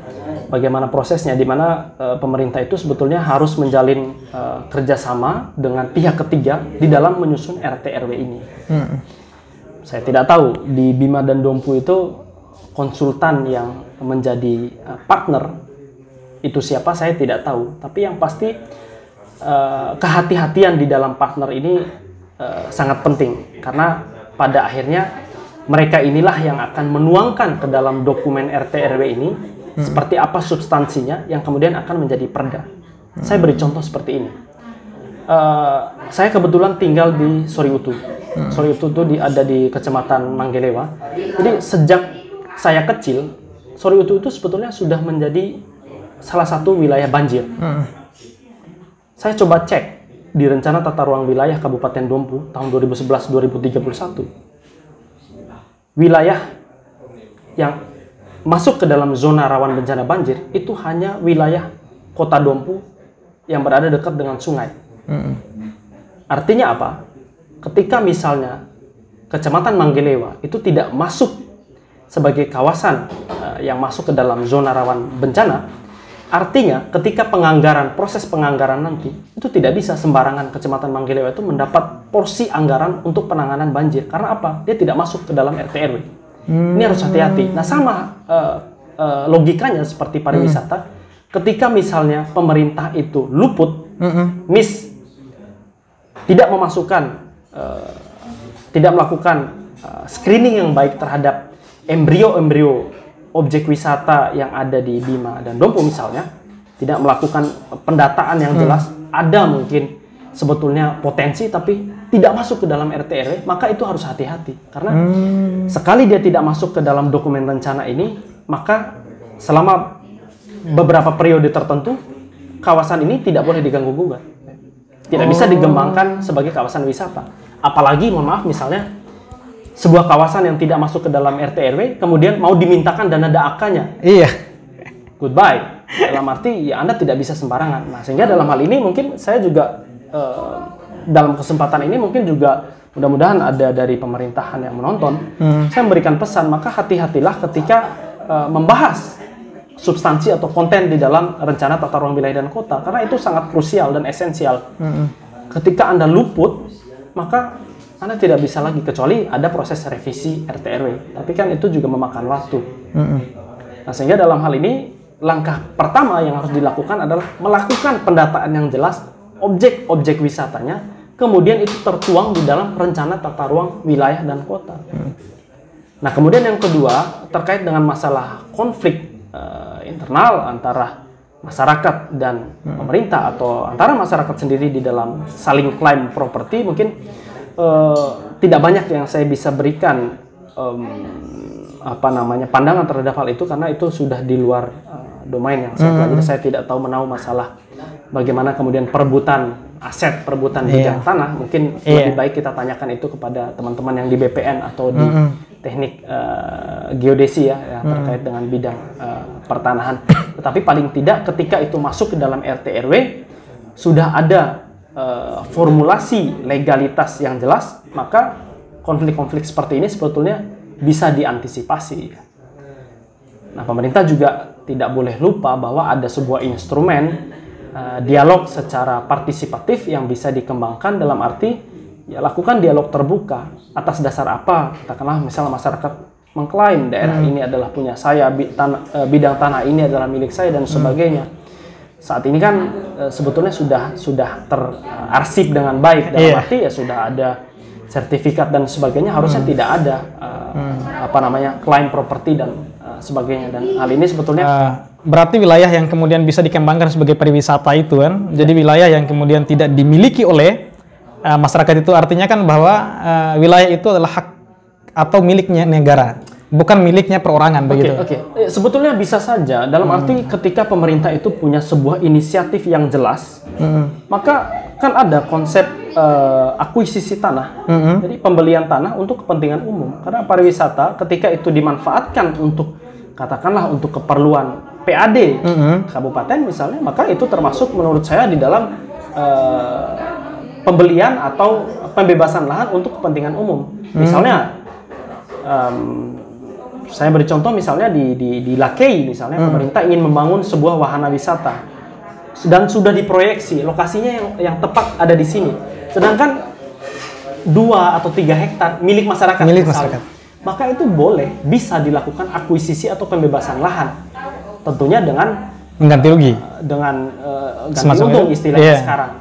bagaimana prosesnya di mana pemerintah itu sebetulnya harus menjalin kerjasama dengan pihak ketiga di dalam menyusun RT RW ini. Saya tidak tahu di Bima dan Dompu itu konsultan yang menjadi partner itu siapa, saya tidak tahu. Tapi yang pasti kehati-hatian di dalam partner ini sangat penting, karena pada akhirnya mereka inilah yang akan menuangkan ke dalam dokumen RT RW ini seperti apa substansinya yang kemudian akan menjadi perda. Saya beri contoh seperti ini. Saya kebetulan tinggal di Soriutu. Soriutu itu ada di Kecamatan Manggelewa. Jadi sejak saya kecil, Soriutu itu sebetulnya sudah menjadi salah satu wilayah banjir. Saya coba cek di Rencana Tata Ruang Wilayah Kabupaten Dompu tahun 2011-2031. Wilayah yang masuk ke dalam zona rawan bencana banjir itu hanya wilayah Kota Dompu yang berada dekat dengan sungai. Artinya apa? Ketika misalnya Kecamatan Manggelewa itu tidak masuk sebagai kawasan yang masuk ke dalam zona rawan bencana, artinya ketika proses penganggaran nanti itu tidak bisa sembarangan Kecamatan Manggelewa itu mendapat porsi anggaran untuk penanganan banjir. Karena apa? Dia tidak masuk ke dalam RT RW. Ini harus hati-hati. Nah, sama logikanya seperti pariwisata. Ketika misalnya pemerintah itu luput, tidak memasukkan, tidak melakukan screening yang baik terhadap embrio-embrio objek wisata yang ada di Bima dan Dompu misalnya, tidak melakukan pendataan yang jelas, ada mungkin sebetulnya potensi tapi tidak masuk ke dalam RT RW, maka itu harus hati-hati. Karena sekali dia tidak masuk ke dalam dokumen rencana ini, maka selama beberapa periode tertentu, kawasan ini tidak boleh diganggu-gugat. Tidak bisa dikembangkan sebagai kawasan wisata. Apalagi, mohon maaf, misalnya sebuah kawasan yang tidak masuk ke dalam RT RW, kemudian mau dimintakan dana DAK-nya. Iya. Goodbye. Dalam arti, ya Anda tidak bisa sembarangan. Nah, sehingga dalam hal ini mungkin saya juga, dalam kesempatan ini mungkin juga, mudah-mudahan ada dari pemerintahan yang menonton, saya memberikan pesan, maka hati-hatilah ketika membahas substansi atau konten di dalam Rencana Tata Ruang Wilayah dan Kota, karena itu sangat krusial dan esensial. Ketika Anda luput, maka Anda tidak bisa lagi, kecuali ada proses revisi RT RW. Tapi kan itu juga memakan waktu. Nah, sehingga dalam hal ini, langkah pertama yang harus dilakukan adalah melakukan pendataan yang jelas objek-objek wisatanya, kemudian itu tertuang di dalam Rencana Tata Ruang Wilayah dan Kota. Nah, kemudian yang kedua, terkait dengan masalah konflik internal antara masyarakat dan pemerintah, atau antara masyarakat sendiri di dalam saling klaim properti, mungkin tidak banyak yang saya bisa berikan pandangan terhadap hal itu, karena itu sudah di luar domain yang saya pelajari. Saya tidak tahu menahu masalah bagaimana kemudian perebutan aset, perebutan bidang tanah. Mungkin lebih baik kita tanyakan itu kepada teman-teman yang di BPN atau di teknik geodesi ya, terkait dengan bidang pertanahan. Tetapi paling tidak ketika itu masuk ke dalam RT RW sudah ada formulasi legalitas yang jelas, maka konflik-konflik seperti ini sebetulnya bisa diantisipasi. Nah, pemerintah juga tidak boleh lupa bahwa ada sebuah instrumen dialog secara partisipatif yang bisa dikembangkan, dalam arti ya lakukan dialog terbuka. Atas dasar apa? Katakanlah misalnya masyarakat mengklaim daerah ini adalah punya saya, bidang tanah ini adalah milik saya dan sebagainya. Saat ini kan sebetulnya sudah terarsip dengan baik, dalam arti ya sudah ada sertifikat dan sebagainya, harusnya tidak ada klaim properti dan sebagainya. Dan hal ini sebetulnya berarti wilayah yang kemudian bisa dikembangkan sebagai pariwisata itu kan, jadi wilayah yang kemudian tidak dimiliki oleh masyarakat, itu artinya kan bahwa wilayah itu adalah hak atau miliknya negara, bukan miliknya perorangan, begitu. Sebetulnya bisa saja, dalam arti ketika pemerintah itu punya sebuah inisiatif yang jelas, maka kan ada konsep akuisisi tanah, jadi pembelian tanah untuk kepentingan umum. Karena pariwisata ketika itu dimanfaatkan untuk, katakanlah untuk keperluan PAD kabupaten misalnya, maka itu termasuk menurut saya di dalam pembelian atau pembebasan lahan untuk kepentingan umum. Misalnya saya beri contoh misalnya di Lakei misalnya, pemerintah ingin membangun sebuah wahana wisata dan sudah diproyeksi lokasinya yang tepat ada di sini, sedangkan 2 atau 3 hektar milik masyarakat, maka itu bisa dilakukan akuisisi atau pembebasan lahan, tentunya dengan mengganti rugi, dengan ganti untung istilahnya sekarang.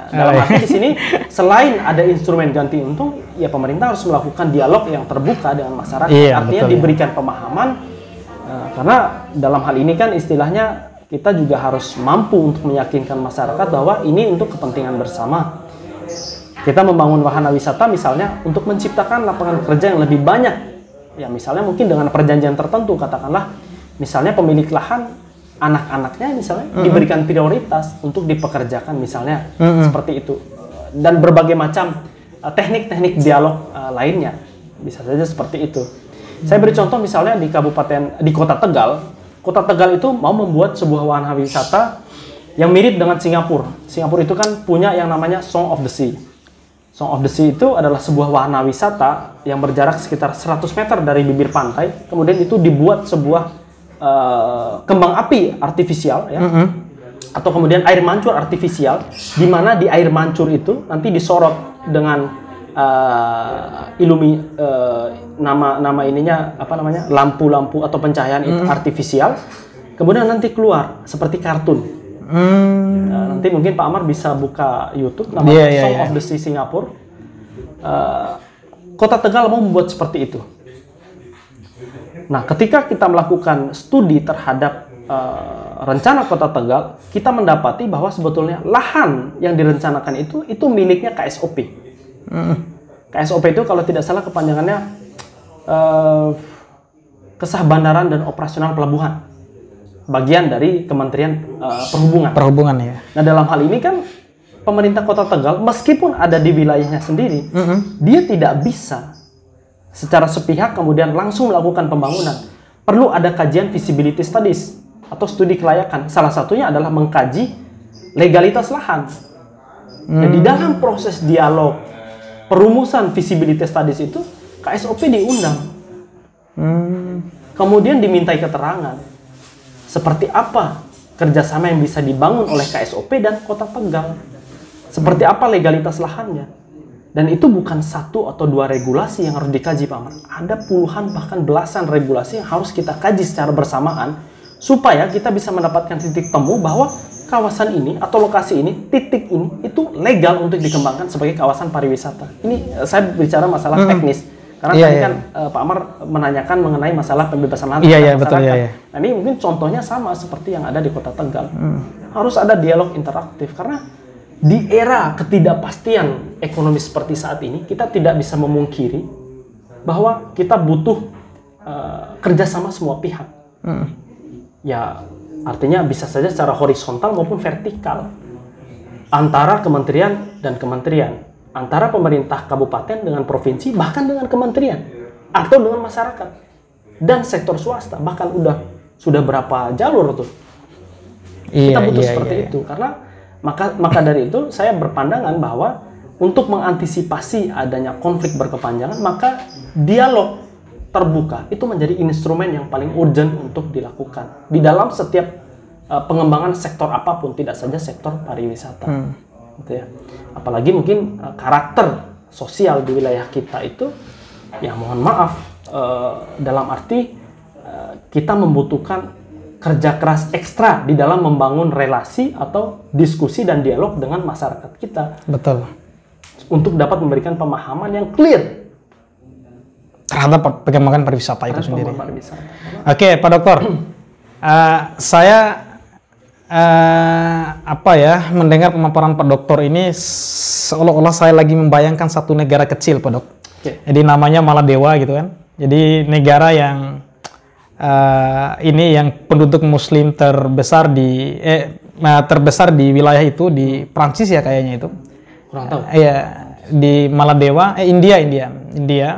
Dalam arti di sini selain ada instrumen ganti untung, ya pemerintah harus melakukan dialog yang terbuka dengan masyarakat. Artinya diberikan pemahaman, karena dalam hal ini kan istilahnya kita juga harus mampu untuk meyakinkan masyarakat bahwa ini untuk kepentingan bersama. Kita membangun wahana wisata misalnya untuk menciptakan lapangan kerja yang lebih banyak. Ya misalnya mungkin dengan perjanjian tertentu, katakanlah misalnya pemilik lahan anak-anaknya misalnya diberikan prioritas untuk dipekerjakan misalnya, seperti itu, dan berbagai macam teknik-teknik dialog lainnya bisa saja seperti itu. Saya beri contoh misalnya di Kota Tegal itu mau membuat sebuah wahana wisata yang mirip dengan Singapura. Singapura itu kan punya yang namanya Song of the Sea. Song of the Sea itu adalah sebuah wahana wisata yang berjarak sekitar 100 meter dari bibir pantai, kemudian itu dibuat sebuah kembang api artifisial ya, atau kemudian air mancur artifisial, di mana di air mancur itu nanti disorot dengan nama ininya apa namanya, lampu-lampu atau pencahayaan itu artifisial, kemudian nanti keluar seperti kartun. Nanti mungkin Pak Amar bisa buka YouTube namanya Song of the Sea Singapura. Kota Tegal mau membuat seperti itu. Nah, ketika kita melakukan studi terhadap rencana Kota Tegal, kita mendapati bahwa sebetulnya lahan yang direncanakan itu miliknya KSOP. KSOP itu kalau tidak salah kepanjangannya Kesah Bandaran dan Operasional Pelabuhan, bagian dari Kementerian Perhubungan. Ya. Nah, dalam hal ini kan pemerintah Kota Tegal meskipun ada di wilayahnya sendiri, dia tidak bisa secara sepihak kemudian langsung melakukan pembangunan. Perlu ada kajian feasibility studies atau studi kelayakan. Salah satunya adalah mengkaji legalitas lahan. Nah, di dalam proses dialog perumusan feasibility studies itu KSOP diundang. Kemudian dimintai keterangan seperti apa kerjasama yang bisa dibangun oleh KSOP dan Kota Tegal. Seperti apa legalitas lahannya. Dan itu bukan 1 atau 2 regulasi yang harus dikaji, Pak Amar. Ada puluhan bahkan belasan regulasi yang harus kita kaji secara bersamaan supaya kita bisa mendapatkan titik temu bahwa kawasan ini atau lokasi ini, titik ini itu legal untuk dikembangkan sebagai kawasan pariwisata. Ini saya bicara masalah teknis. Karena tadi kan Pak Amar menanyakan mengenai masalah pembebasan lahan. Betul. Nah, ini mungkin contohnya sama seperti yang ada di Kota Tegal. Harus ada dialog interaktif karena di era ketidakpastian ekonomi seperti saat ini, kita tidak bisa memungkiri bahwa kita butuh kerjasama semua pihak. Ya, artinya bisa saja secara horizontal maupun vertikal antara kementerian dan kementerian, antara pemerintah kabupaten dengan provinsi, bahkan dengan kementerian atau dengan masyarakat dan sektor swasta. Bahkan sudah berapa jalur tuh. Kita butuh seperti itu karena maka dari itu saya berpandangan bahwa untuk mengantisipasi adanya konflik berkepanjangan, maka dialog terbuka itu menjadi instrumen yang paling urgent untuk dilakukan di dalam setiap pengembangan sektor apapun, tidak saja sektor pariwisata. Gitu ya. Apalagi mungkin karakter sosial di wilayah kita itu, ya mohon maaf, dalam arti kita membutuhkan kerja keras ekstra di dalam membangun relasi atau diskusi dan dialog dengan masyarakat kita. Betul. Untuk dapat memberikan pemahaman yang clear terhadap pengembangan pariwisata itu sendiri. Oke, Pak Dokter. Saya mendengar pemaparan Pak Dokter ini seolah-olah saya lagi membayangkan satu negara kecil, Pak Dok. Jadi namanya Maladewa gitu kan. Jadi negara yang ini yang penduduk Muslim terbesar di wilayah itu di Prancis ya kayaknya itu. Kurang tahu. Iya, di Maladewa, India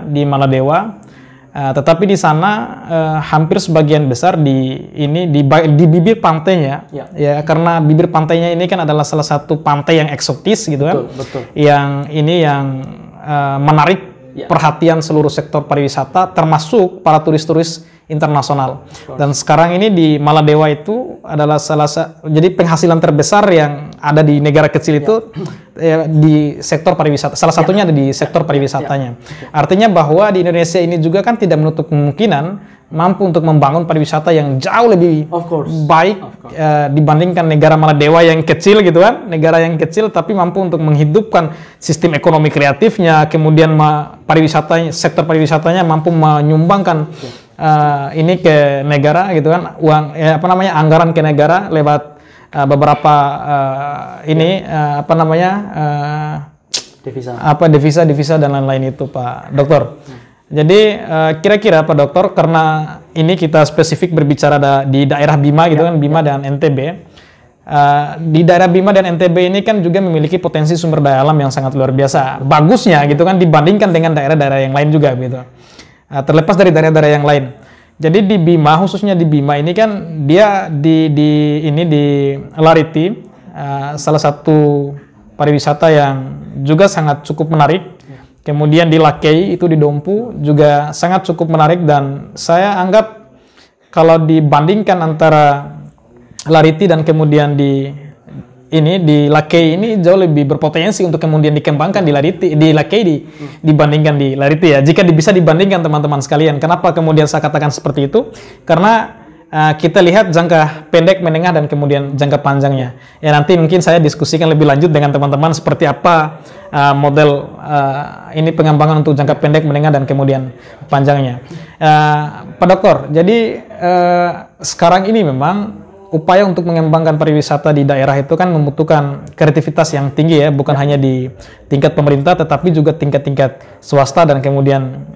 di Maladewa. Tetapi di sana hampir sebagian besar di bibir pantainya, ya karena bibir pantainya ini kan adalah salah satu pantai yang eksotis gitu kan, betul. yang menarik perhatian seluruh sektor pariwisata, termasuk para turis-turis internasional. Dan sekarang ini di Maladewa itu adalah jadi penghasilan terbesar yang ada di negara kecil itu di sektor pariwisata. Salah satunya ada di sektor pariwisatanya. Artinya bahwa di Indonesia ini juga kan tidak menutup kemungkinan mampu untuk membangun pariwisata yang jauh lebih baik dibandingkan negara Maladewa yang kecil gitu kan, negara yang kecil tapi mampu untuk menghidupkan sistem ekonomi kreatifnya, kemudian sektor pariwisatanya mampu menyumbangkan ini ke negara gitu kan, uang anggaran ke negara lewat beberapa devisa dan lain-lain itu Pak Dokter. Jadi kira-kira Pak Dokter, karena ini kita spesifik berbicara di daerah Bima gitu kan, Bima dan NTB. Di daerah Bima dan NTB ini kan juga memiliki potensi sumber daya alam yang sangat luar biasa. Bagusnya gitu kan dibandingkan dengan daerah-daerah yang lain juga gitu. Terlepas dari daerah-daerah yang lain. Jadi di Bima, khususnya di Bima ini kan dia di Lariti, salah satu pariwisata yang juga sangat cukup menarik. Kemudian di Lakei itu di Dompu juga sangat cukup menarik, dan saya anggap kalau dibandingkan antara Lariti dan kemudian di Lakei ini jauh lebih berpotensi untuk kemudian dikembangkan di Lakei dibandingkan di Lariti ya. Jika bisa dibandingkan teman-teman sekalian. Kenapa kemudian saya katakan seperti itu? Karena kita lihat jangka pendek, menengah, dan kemudian jangka panjangnya. Ya nanti mungkin saya diskusikan lebih lanjut dengan teman-teman seperti apa model ini pengembangan untuk jangka pendek, menengah, dan kemudian panjangnya. Pak Dokter, jadi sekarang ini memang upaya untuk mengembangkan pariwisata di daerah itu kan membutuhkan kreativitas yang tinggi ya, bukan hanya di tingkat pemerintah tetapi juga tingkat-tingkat swasta dan kemudian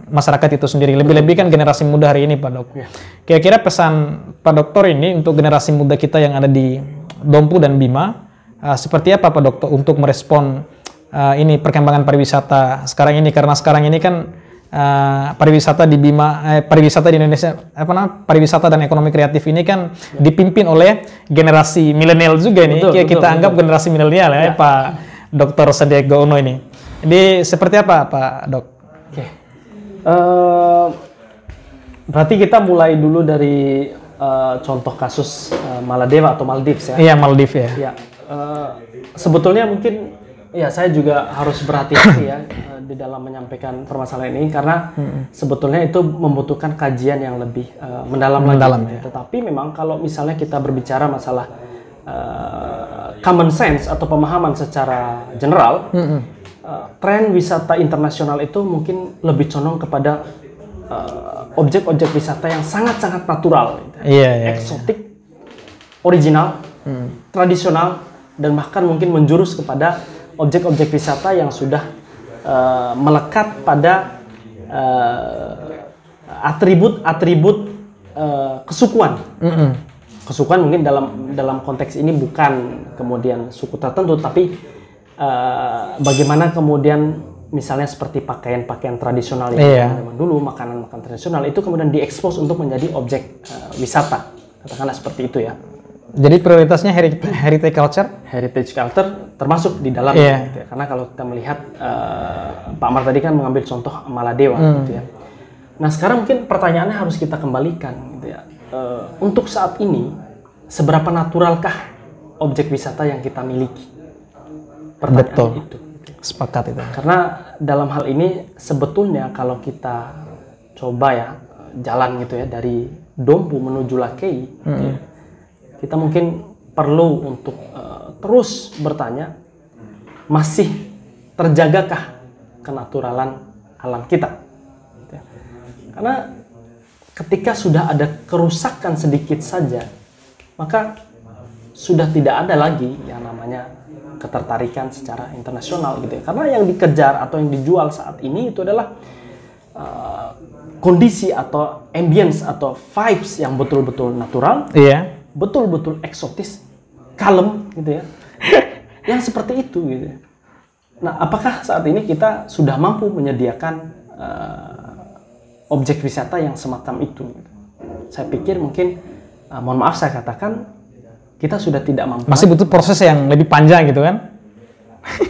masyarakat itu sendiri. Lebih-lebih kan generasi muda hari ini Pak Dok. Kira-kira pesan Pak Dokter ini untuk generasi muda kita yang ada di Dompu dan Bima seperti apa Pak Dokter untuk merespon perkembangan pariwisata sekarang ini, karena sekarang ini kan pariwisata di Bima, pariwisata di Indonesia, pariwisata dan ekonomi kreatif ini kan dipimpin oleh generasi milenial juga ini. Kita anggap generasi milenial ya, Pak Dr. Sandiaga Uno ini. Jadi seperti apa Pak Dok? Berarti kita mulai dulu dari contoh kasus Maladewa atau Maldives ya. Iya, Maldives ya. Sebetulnya mungkin ya saya juga harus berhati-hati ya di dalam menyampaikan permasalahan ini, karena sebetulnya itu membutuhkan kajian yang lebih mendalam lagi. Ya. Tetapi memang kalau misalnya kita berbicara masalah common sense atau pemahaman secara general, tren wisata internasional itu mungkin lebih condong kepada objek-objek wisata yang sangat-sangat natural, eksotik, original, tradisional, dan bahkan mungkin menjurus kepada objek-objek wisata yang sudah melekat pada atribut-atribut kesukuan. Kesukuan mungkin dalam konteks ini bukan kemudian suku tertentu, tapi bagaimana kemudian misalnya seperti pakaian-pakaian tradisional yang zaman dulu, makanan-makanan tradisional itu kemudian diekspos untuk menjadi objek wisata. Katakanlah seperti itu ya. Jadi prioritasnya heritage culture? Heritage culture termasuk di dalam gitu ya. Karena kalau kita melihat Pak Amar tadi kan mengambil contoh Maladewa gitu ya. Nah sekarang mungkin pertanyaannya harus kita kembalikan gitu ya. Untuk saat ini seberapa naturalkah objek wisata yang kita miliki? Pertanyaan itu. Sepakat itu. Karena dalam hal ini sebetulnya kalau kita coba ya jalan gitu ya dari Dompu menuju Lakei gitu ya, kita mungkin perlu untuk terus bertanya, masih terjagakah kenaturalan alam kita? Karena ketika sudah ada kerusakan sedikit saja, maka sudah tidak ada lagi yang namanya ketertarikan secara internasional gitu ya. Karena yang dikejar atau yang dijual saat ini itu adalah kondisi atau ambience atau vibes yang betul-betul natural. Betul-betul eksotis, kalem gitu ya. Yang seperti itu gitu. Nah, apakah saat ini kita sudah mampu menyediakan objek wisata yang semacam itu? Saya pikir mungkin, mohon maaf saya katakan, kita sudah tidak mampu. Masih butuh proses yang lebih panjang gitu kan?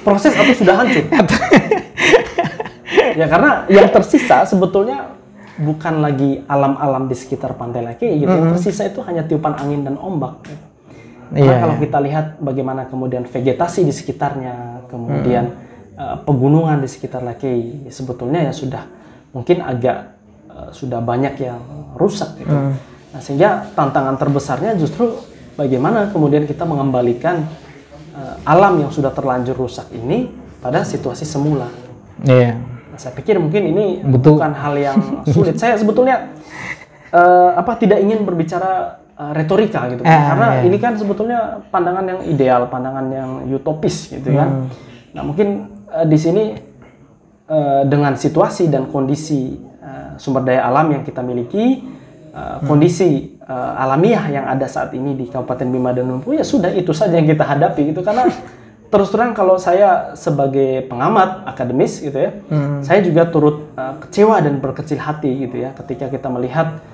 Proses atau sudah hancur? Ya karena yang tersisa sebetulnya bukan lagi alam-alam di sekitar Pantai Lakei gitu. Yang tersisa itu hanya tiupan angin dan ombak. Gitu. Karena kalau kita lihat bagaimana kemudian vegetasi di sekitarnya, kemudian pegunungan di sekitar Lakei, sebetulnya ya sudah mungkin agak sudah banyak yang rusak gitu. Nah, sehingga tantangan terbesarnya justru bagaimana kemudian kita mengembalikan alam yang sudah terlanjur rusak ini pada situasi semula. Iya. Nah, saya pikir mungkin ini bukan hal yang sulit. Saya sebetulnya tidak ingin berbicara retorika gitu, karena ini kan sebetulnya pandangan yang ideal, pandangan yang utopis gitu kan. Nah, mungkin di sini dengan situasi dan kondisi sumber daya alam yang kita miliki, kondisi alamiah yang ada saat ini di Kabupaten Bima dan Dompu, ya sudah itu saja yang kita hadapi gitu. Karena terus terang kalau saya sebagai pengamat akademis gitu ya, saya juga turut kecewa dan berkecil hati gitu ya ketika kita melihat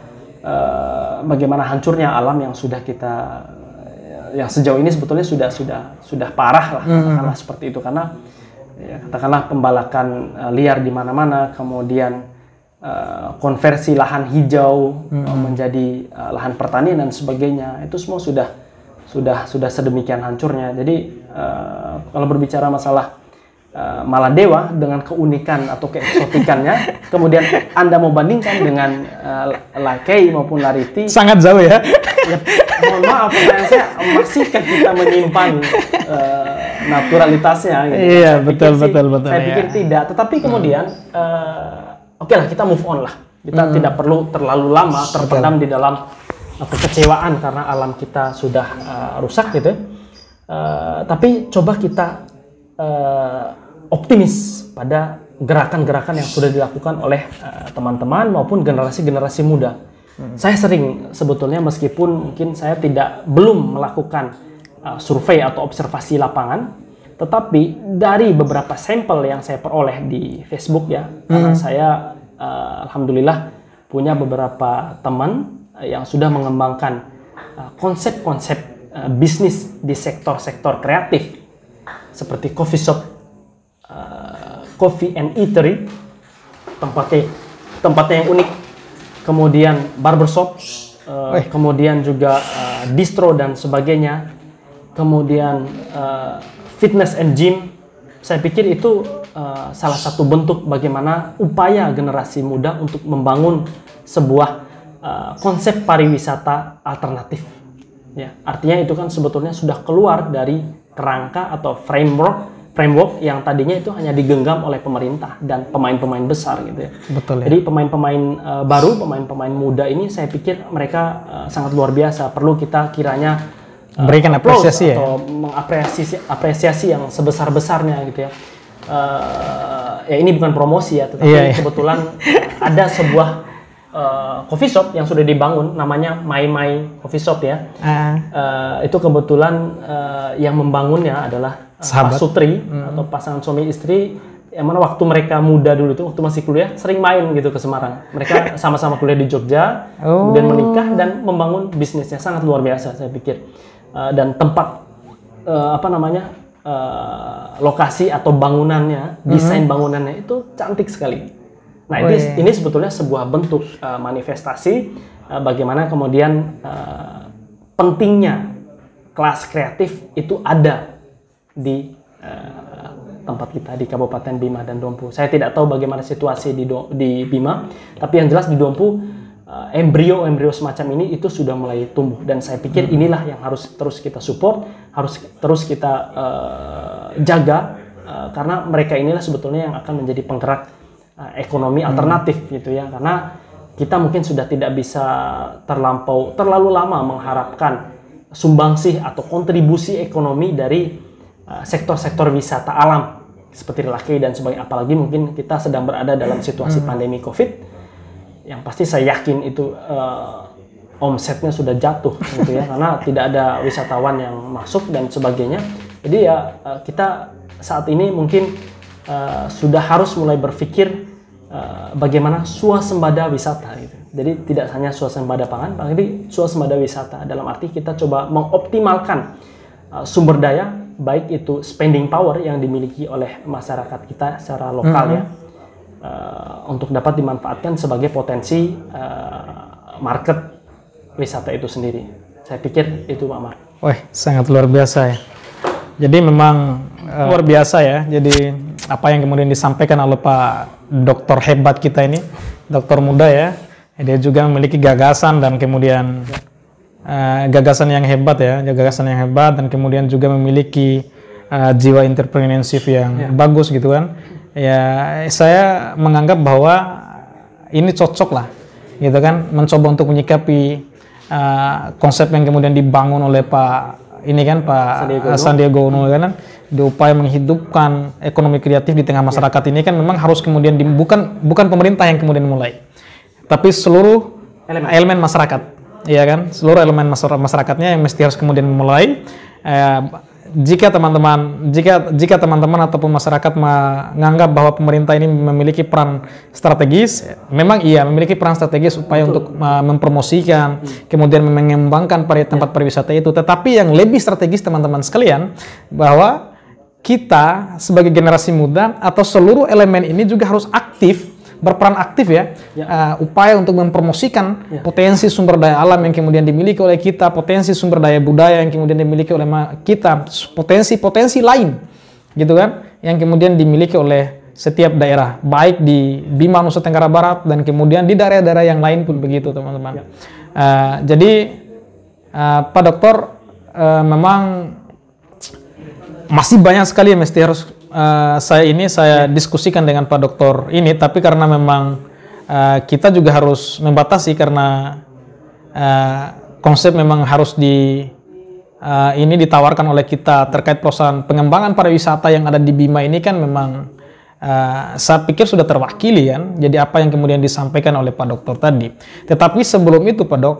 bagaimana hancurnya alam yang sudah kita yang sejauh ini sebetulnya sudah parah lah, katakanlah seperti itu. Karena ya, katakanlah pembalakan liar di mana-mana, kemudian konversi lahan hijau menjadi lahan pertanian dan sebagainya, itu semua sudah sedemikian hancurnya. Jadi kalau berbicara masalah Maladewa dengan keunikan atau keeksotikannya, kemudian Anda mau bandingkan dengan Lakei maupun Lariti, sangat jauh ya. Ya, mohon maaf, pertanyaan saya, masihkah kita menyimpan naturalitasnya? Gitu. Iya, betul. Saya pikir tidak. Tetapi kemudian, oke lah, kita move on lah. Kita tidak perlu terlalu lama terpendam di dalam kekecewaan karena alam kita sudah rusak gitu. Tapi coba kita optimis pada gerakan-gerakan yang sudah dilakukan oleh teman-teman maupun generasi-generasi muda. Saya sering sebetulnya, meskipun mungkin saya belum melakukan survei atau observasi lapangan, tetapi dari beberapa sampel yang saya peroleh di Facebook ya, karena saya alhamdulillah punya beberapa teman yang sudah mengembangkan konsep-konsep bisnis di sektor-sektor kreatif seperti coffee shop, coffee and eatery, tempatnya yang unik, kemudian barbershop, kemudian juga distro dan sebagainya, kemudian fitness and gym. Saya pikir itu salah satu bentuk bagaimana upaya generasi muda untuk membangun sebuah konsep pariwisata alternatif. Ya, artinya itu kan sebetulnya sudah keluar dari kerangka atau framework yang tadinya itu hanya digenggam oleh pemerintah dan pemain-pemain besar gitu ya. Betul ya. Jadi pemain-pemain baru, pemain-pemain muda ini saya pikir mereka sangat luar biasa. Perlu kita kiranya berikan apresiasi atau mengapresiasi yang sebesar-besarnya gitu ya. Ya ini bukan promosi ya, tetapi kebetulan ada sebuah coffee shop yang sudah dibangun, namanya My Coffee Shop ya. Itu kebetulan yang membangunnya adalah Pak Sutri atau pasangan suami istri, yang mana waktu mereka muda dulu itu, waktu masih kuliah, sering main gitu ke Semarang. Mereka sama-sama kuliah di Jogja, kemudian menikah dan membangun bisnisnya sangat luar biasa saya pikir. Dan tempat lokasi atau bangunannya, desain bangunannya itu cantik sekali. Nah, ini sebetulnya sebuah bentuk manifestasi bagaimana kemudian pentingnya kelas kreatif itu ada di tempat kita di Kabupaten Bima dan Dompu. Saya tidak tahu bagaimana situasi di Bima, tapi yang jelas di Dompu embrio semacam ini itu sudah mulai tumbuh, dan saya pikir inilah yang harus terus kita support, harus terus kita jaga, karena mereka inilah sebetulnya yang akan menjadi penggerak ekonomi alternatif gitu ya. Karena kita mungkin sudah tidak bisa terlalu lama mengharapkan sumbangsih atau kontribusi ekonomi dari sektor-sektor wisata alam seperti Lakei dan sebagainya, apalagi mungkin kita sedang berada dalam situasi pandemi Covid yang pasti saya yakin itu omsetnya sudah jatuh gitu ya, karena tidak ada wisatawan yang masuk dan sebagainya. Jadi ya kita saat ini mungkin sudah harus mulai berpikir bagaimana swasembada wisata gitu. Jadi tidak hanya swasembada pangan, tapi swasembada wisata dalam arti kita coba mengoptimalkan sumber daya, baik itu spending power yang dimiliki oleh masyarakat kita secara lokal ya, untuk dapat dimanfaatkan sebagai potensi market wisata itu sendiri. Saya pikir itu Pak Amar. Wah, sangat luar biasa ya. Jadi memang luar biasa ya. Jadi apa yang kemudian disampaikan oleh Pak Dokter hebat kita ini, dokter muda ya. Dia juga memiliki gagasan dan kemudian gagasan yang hebat ya, dan kemudian juga memiliki jiwa entrepreneurship yang bagus gitu kan. Ya, saya menganggap bahwa ini cocok lah, gitu kan, mencoba untuk menyikapi konsep yang kemudian dibangun oleh Pak Sandiaga Uno kan, diupaya menghidupkan ekonomi kreatif di tengah masyarakat ini kan memang harus kemudian bukan pemerintah yang kemudian mulai, tapi seluruh elemen masyarakat, ya kan, seluruh elemen masyarakatnya yang mesti harus kemudian memulai. Jika teman-teman ataupun masyarakat menganggap bahwa pemerintah ini memiliki peran strategis, memang iya memiliki peran strategis upaya untuk mempromosikan, kemudian mengembangkan tempat pariwisata itu. Tetapi yang lebih strategis teman-teman sekalian, bahwa kita sebagai generasi muda atau seluruh elemen ini juga harus berperan aktif ya, upaya untuk mempromosikan potensi sumber daya alam yang kemudian dimiliki oleh kita, potensi sumber daya budaya yang kemudian dimiliki oleh kita, potensi lain, gitu kan, yang kemudian dimiliki oleh setiap daerah, baik di Bima Nusa Tenggara Barat dan kemudian di daerah-daerah yang lain pun begitu teman-teman. Jadi Pak Dokter memang masih banyak sekali yang mesti harus saya diskusikan dengan Pak Dokter ini, tapi karena memang kita juga harus membatasi karena konsep memang harus ini ditawarkan oleh kita terkait perusahaan pengembangan pariwisata yang ada di Bima ini kan memang saya pikir sudah terwakili kan. Jadi apa yang kemudian disampaikan oleh Pak Dokter tadi. Tetapi sebelum itu Pak Dok,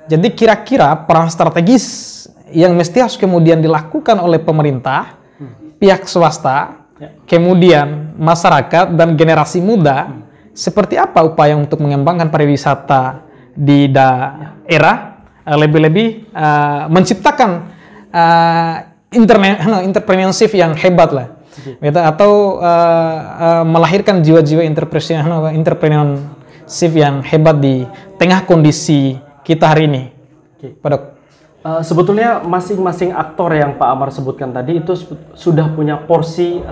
jadi kira-kira peran strategis yang mesti harus kemudian dilakukan oleh pemerintah, pihak swasta, kemudian masyarakat dan generasi muda, seperti apa upaya untuk mengembangkan pariwisata di daerah, lebih-lebih menciptakan entrepreneurship yang hebat lah, gitu, atau melahirkan jiwa-jiwa entrepreneurship yang hebat di tengah kondisi kita hari ini, Pak Dok. Sebetulnya masing-masing aktor yang Pak Amar sebutkan tadi itu sudah punya porsi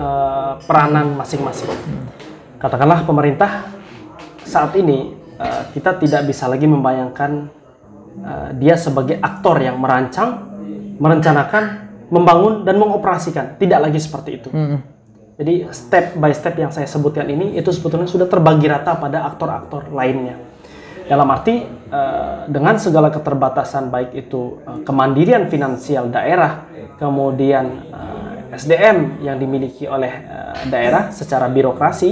peranan masing-masing. Katakanlah pemerintah saat ini kita tidak bisa lagi membayangkan dia sebagai aktor yang merancang, merencanakan, membangun dan mengoperasikan. Tidak lagi seperti itu. Jadi step by step yang saya sebutkan ini itu sebetulnya sudah terbagi rata pada aktor-aktor lainnya. Dalam arti dengan segala keterbatasan baik itu kemandirian finansial daerah, kemudian SDM yang dimiliki oleh daerah secara birokrasi,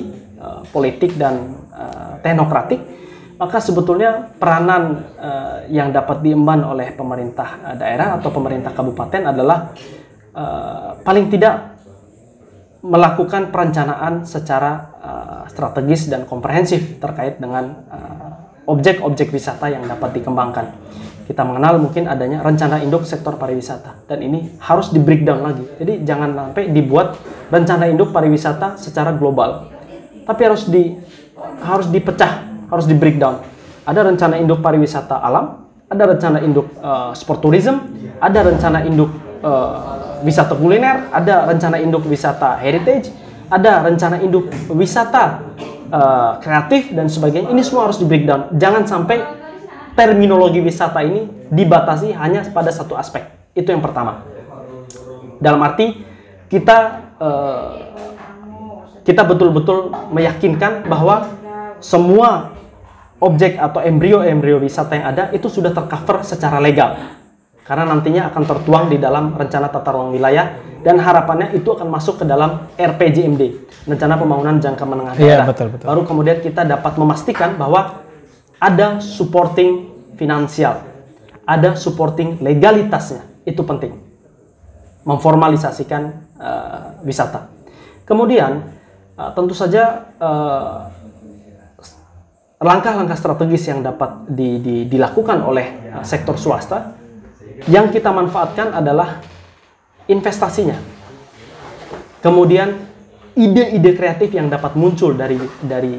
politik dan teknokratik, maka sebetulnya peranan yang dapat diemban oleh pemerintah daerah atau pemerintah kabupaten adalah paling tidak melakukan perencanaan secara strategis dan komprehensif terkait dengan objek-objek wisata yang dapat dikembangkan. Kita mengenal mungkin adanya rencana induk sektor pariwisata, dan ini harus di breakdown lagi. Jadi jangan sampai dibuat rencana induk pariwisata secara global, tapi harus dipecah, harus di breakdown. Ada rencana induk pariwisata alam, ada rencana induk sport tourism, ada rencana induk wisata kuliner, ada rencana induk wisata heritage, ada rencana induk wisata kreatif dan sebagainya. Ini semua harus di breakdown. Jangan sampai terminologi wisata ini dibatasi hanya pada satu aspek. Itu yang pertama. Dalam arti kita betul-betul meyakinkan bahwa semua objek atau embrio wisata yang ada itu sudah tercover secara legal. Karena nantinya akan tertuang di dalam rencana tata ruang wilayah, dan harapannya itu akan masuk ke dalam RPJMD, rencana pembangunan jangka menengah daerah. Betul. Baru kemudian kita dapat memastikan bahwa ada supporting finansial, ada supporting legalitasnya. Itu penting, memformalisasikan wisata. Kemudian tentu saja langkah-langkah strategis yang dapat dilakukan oleh sektor swasta yang kita manfaatkan adalah investasinya, kemudian ide-ide kreatif yang dapat muncul dari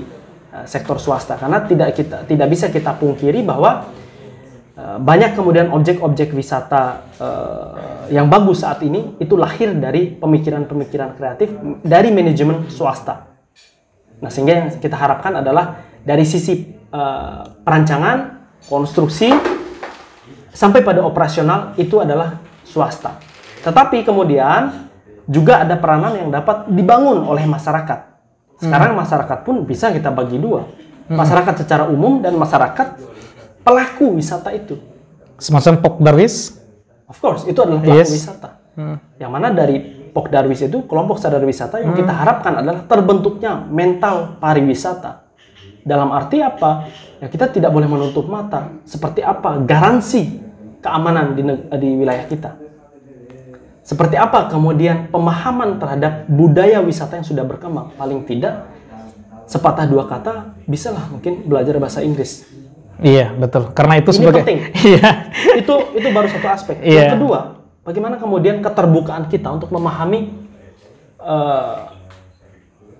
sektor swasta. Karena tidak bisa kita pungkiri bahwa banyak kemudian objek-objek wisata yang bagus saat ini itu lahir dari pemikiran-pemikiran kreatif dari manajemen swasta. Nah, sehingga yang kita harapkan adalah dari sisi perancangan, konstruksi, sampai pada operasional itu adalah swasta. Tetapi kemudian juga ada peranan yang dapat dibangun oleh masyarakat. Sekarang masyarakat pun bisa kita bagi dua. Masyarakat secara umum dan masyarakat pelaku wisata itu. Semacam Pokdarwis? Of course, itu adalah pelaku wisata. Yang mana dari Pokdarwis itu, kelompok sadar wisata yang kita harapkan adalah terbentuknya mental pariwisata. Dalam arti apa? Ya kita tidak boleh menutup mata. Seperti apa garansi keamanan di wilayah kita. Seperti apa kemudian pemahaman terhadap budaya wisata yang sudah berkembang. Paling tidak, sepatah dua kata, bisalah mungkin belajar bahasa Inggris. Iya, betul. Karena itu ini penting. Iya. Itu baru satu aspek. Yang kedua, bagaimana kemudian keterbukaan kita untuk memahami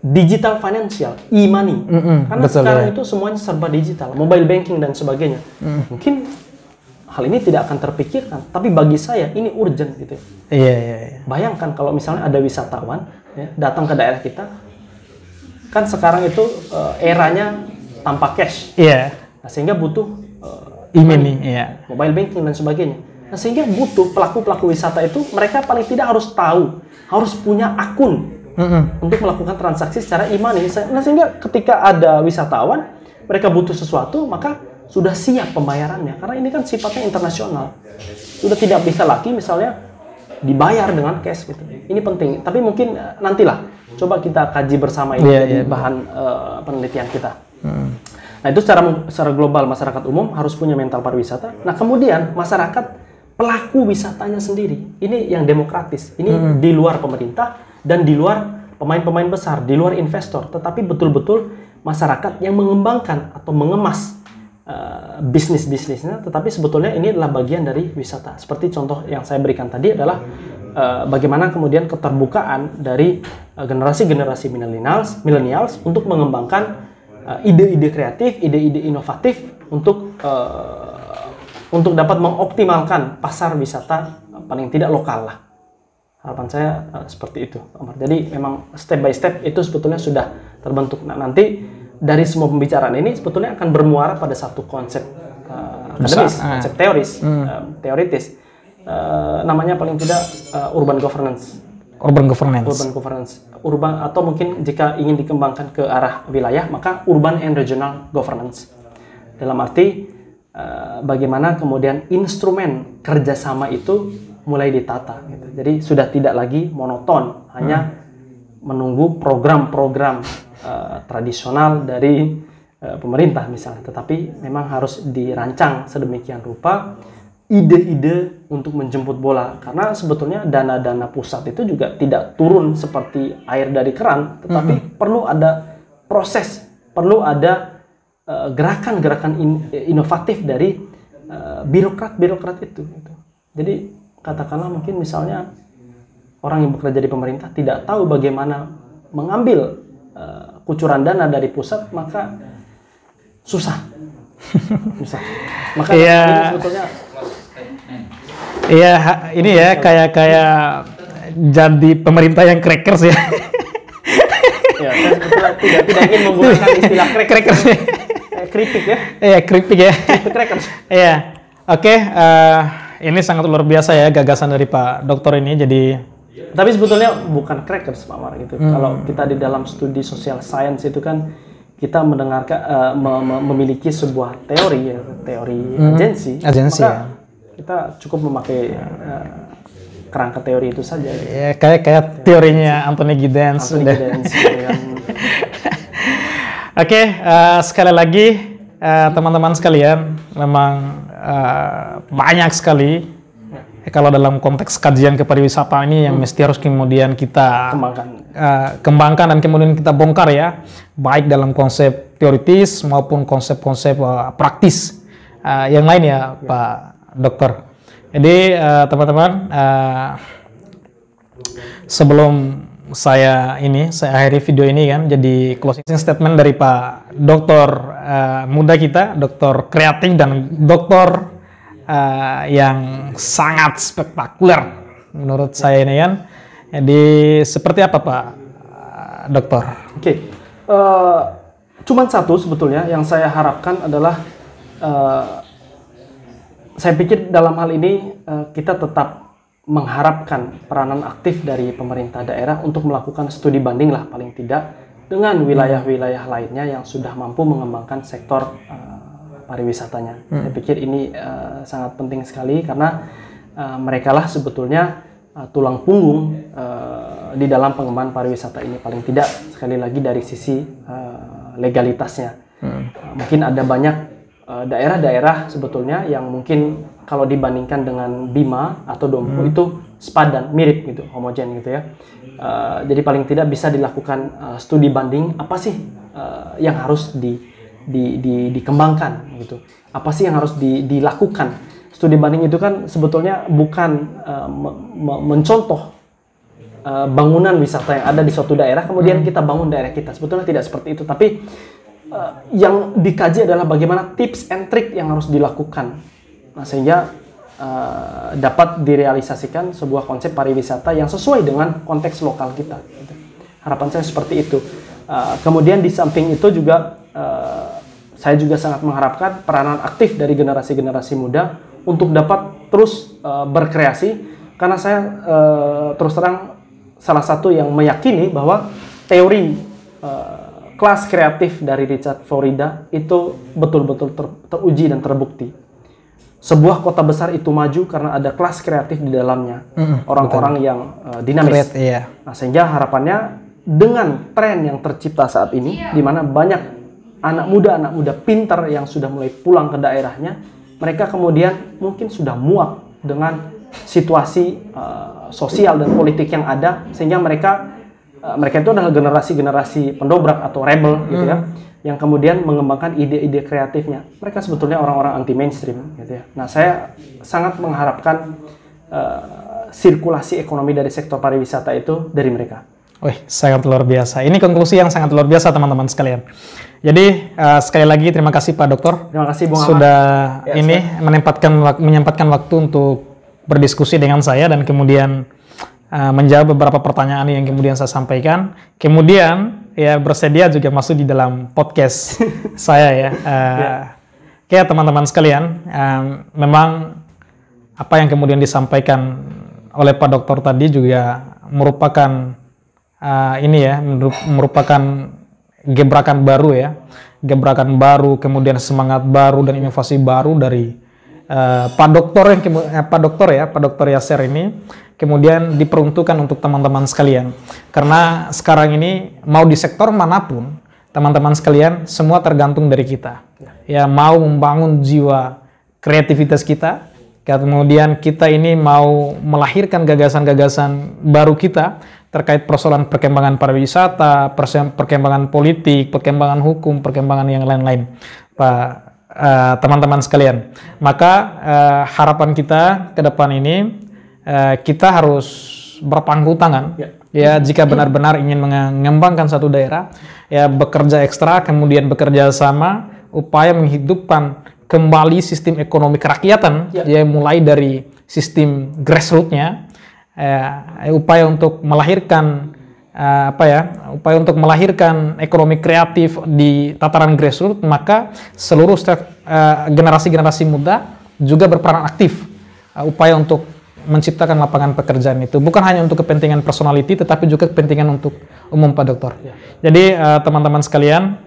digital financial, e-money. Karena betul, sekarang itu semuanya serba digital, mobile banking dan sebagainya. Mungkin hal ini tidak akan terpikirkan, tapi bagi saya ini urgent gitu. Iya. Bayangkan kalau misalnya ada wisatawan datang ke daerah kita, kan sekarang itu eranya tanpa cash. Iya. Nah, sehingga butuh e-money, mobile banking dan sebagainya. Nah, sehingga butuh pelaku-pelaku wisata itu mereka paling tidak harus tahu, harus punya akun untuk melakukan transaksi secara e-money. Nah, sehingga ketika ada wisatawan, mereka butuh sesuatu, maka sudah siap pembayarannya. Karena ini kan sifatnya internasional. Sudah tidak bisa lagi misalnya dibayar dengan cash gitu. Ini penting. Tapi mungkin nantilah coba kita kaji bersama ini jadi bahan penelitian kita. Nah, itu secara global masyarakat umum harus punya mental pariwisata. Nah, kemudian masyarakat pelaku wisatanya sendiri. Ini yang demokratis. Ini di luar pemerintah dan di luar pemain-pemain besar, di luar investor, tetapi betul-betul masyarakat yang mengembangkan atau mengemas bisnisnya, tetapi sebetulnya ini adalah bagian dari wisata. Seperti contoh yang saya berikan tadi adalah bagaimana kemudian keterbukaan dari generasi-generasi millennials untuk mengembangkan ide-ide kreatif, ide-ide inovatif untuk dapat mengoptimalkan pasar wisata paling tidak lokal lah. Harapan saya seperti itu, Omar. Jadi memang step by step itu sebetulnya sudah terbentuk. Nah, nanti dari semua pembicaraan ini sebetulnya akan bermuara pada satu konsep akademis, konsep teoritis. Namanya paling tidak urban governance. Urban atau mungkin jika ingin dikembangkan ke arah wilayah, maka urban and regional governance. Dalam arti bagaimana kemudian instrumen kerjasama itu mulai ditata. Gitu. Jadi sudah tidak lagi monoton, hanya menunggu program-program tradisional dari pemerintah misalnya, tetapi memang harus dirancang sedemikian rupa ide-ide untuk menjemput bola, karena sebetulnya dana-dana pusat itu juga tidak turun seperti air dari keran, tetapi perlu ada proses, perlu ada gerakan-gerakan inovatif dari birokrat-birokrat itu. Jadi katakanlah mungkin misalnya orang yang bekerja di pemerintah tidak tahu bagaimana mengambil kucuran dana dari pusat, maka susah. Maka ini sebetulnya ini ya kayak jadi pemerintah yang crackers ya. Ya, saya sebetulnya tidak ingin menggunakan istilah crackers. Keripik ya. Iya, keripik ya. Keripik crackers. Iya. Oke, ini sangat luar biasa ya gagasan dari Pak Dokter ini. Jadi tapi sebetulnya bukan crackers, Pak Mar, gitu. Kalau kita di dalam studi social science itu kan kita mendengarkan memiliki sebuah teori agensi, maka kita cukup memakai kerangka teori itu saja. Ya, kayak teorinya Anthony Giddens. Oke, sekali lagi teman-teman sekalian, memang banyak sekali kalau dalam konteks kajian kepariwisata ini yang mesti harus kemudian kita kembangkan dan kemudian kita bongkar ya, baik dalam konsep teoritis maupun konsep-konsep praktis yang lain ya, Pak Dokter. Jadi teman-teman, sebelum saya akhiri video ini kan jadi closing statement dari Pak Dokter muda kita, dokter kreatif dan dokter yang sangat spektakuler menurut saya ini kan. Jadi seperti apa Pak Dokter? Oke. Cuman satu sebetulnya yang saya harapkan adalah saya pikir dalam hal ini kita tetap mengharapkan peranan aktif dari pemerintah daerah untuk melakukan studi banding lah paling tidak dengan wilayah-wilayah lainnya yang sudah mampu mengembangkan sektor pariwisatanya. Saya pikir ini sangat penting sekali karena mereka lah sebetulnya tulang punggung di dalam pengembangan pariwisata ini paling tidak sekali lagi dari sisi legalitasnya. Mungkin ada banyak daerah-daerah sebetulnya yang mungkin kalau dibandingkan dengan Bima atau Dompu itu sepadan, mirip gitu, homogen gitu ya. Jadi paling tidak bisa dilakukan studi banding apa sih yang harus dikembangkan gitu. Apa sih yang harus dilakukan? Studi banding itu kan sebetulnya bukan mencontoh bangunan wisata yang ada di suatu daerah kemudian kita bangun daerah kita. Sebetulnya tidak seperti itu, tapi yang dikaji adalah bagaimana tips and trick yang harus dilakukan. Nah, sehingga dapat direalisasikan sebuah konsep pariwisata yang sesuai dengan konteks lokal kita. Harapan saya seperti itu. Kemudian di samping itu juga saya juga sangat mengharapkan peranan aktif dari generasi-generasi muda untuk dapat terus berkreasi. Karena saya terus terang salah satu yang meyakini bahwa teori kelas kreatif dari Richard Florida itu betul-betul teruji dan terbukti. Sebuah kota besar itu maju karena ada kelas kreatif di dalamnya, orang-orang yang dinamis. Nah, sehingga harapannya dengan tren yang tercipta saat ini, di mana banyak anak muda pintar yang sudah mulai pulang ke daerahnya, mereka kemudian mungkin sudah muak dengan situasi sosial dan politik yang ada, sehingga mereka itu adalah generasi-generasi pendobrak atau rebel gitu ya, yang kemudian mengembangkan ide-ide kreatifnya. Mereka sebetulnya orang-orang anti mainstream gitu ya. Nah, saya sangat mengharapkan sirkulasi ekonomi dari sektor pariwisata itu dari mereka. Wih, sangat luar biasa. Ini konklusi yang sangat luar biasa teman-teman sekalian. Jadi sekali lagi terima kasih Pak Dokter. Terima kasih Bung Ahmad. Sudah menyempatkan waktu untuk berdiskusi dengan saya dan kemudian menjawab beberapa pertanyaan yang kemudian saya sampaikan. Kemudian ya bersedia juga masuk di dalam podcast saya ya. Kayak teman-teman sekalian, memang apa yang kemudian disampaikan oleh Pak Dokter tadi juga merupakan merupakan gebrakan baru ya. Gebrakan baru, kemudian semangat baru dan inovasi baru dari Pak Dokter Yasser ini kemudian diperuntukkan untuk teman-teman sekalian. Karena sekarang ini mau di sektor manapun, teman-teman sekalian semua tergantung dari kita. Ya, mau membangun jiwa kreativitas kita, kemudian kita ini mau melahirkan gagasan-gagasan baru kita terkait persoalan perkembangan pariwisata, perkembangan politik, perkembangan hukum, perkembangan yang lain-lain. Teman-teman sekalian. Maka harapan kita ke depan ini kita harus berpangku tangan ya jika benar-benar ingin mengembangkan satu daerah, ya bekerja ekstra, kemudian bekerja sama upaya menghidupkan kembali sistem ekonomi kerakyatan ya mulai dari sistem grassroots-nya, upaya untuk melahirkan upaya untuk melahirkan ekonomi kreatif di tataran grassroots. Maka seluruh generasi-generasi muda juga berperan aktif upaya untuk menciptakan lapangan pekerjaan itu, bukan hanya untuk kepentingan personality tetapi juga kepentingan untuk umum Pak Dokter. Jadi teman-teman sekalian,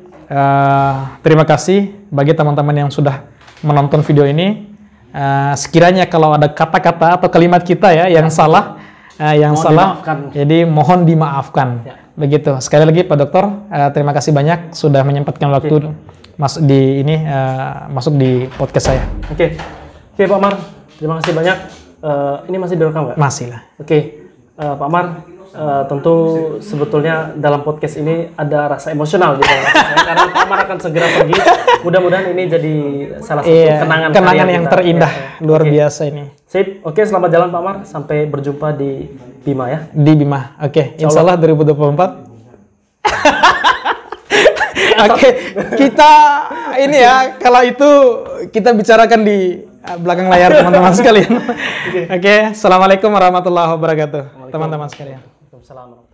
terima kasih bagi teman-teman yang sudah menonton video ini. Sekiranya kalau ada kata-kata atau kalimat kita ya yang salah, jadi mohon dimaafkan. Begitu. Sekali lagi Pak Dokter, terima kasih banyak sudah menyempatkan waktu masuk di podcast saya. Oke Pak Amar, terima kasih banyak. Ini masih direkam nggak? Masih lah. Oke, Pak Amar, tentu sebetulnya dalam podcast ini ada rasa emosional gitu ya, karena Pak Amar akan segera pergi. Mudah-mudahan ini jadi salah satu kenangan yang kita. terindah, luar biasa ini. Sip, oke, selamat jalan Pak Amar. Sampai berjumpa di Bima ya. Di Bima, oke. Insya Allah 2024. Oke, kita ini ya, kalau itu kita bicarakan di belakang layar teman-teman sekalian. Oke, assalamualaikum warahmatullahi wabarakatuh, teman-teman sekalian. Waalaikumsalam.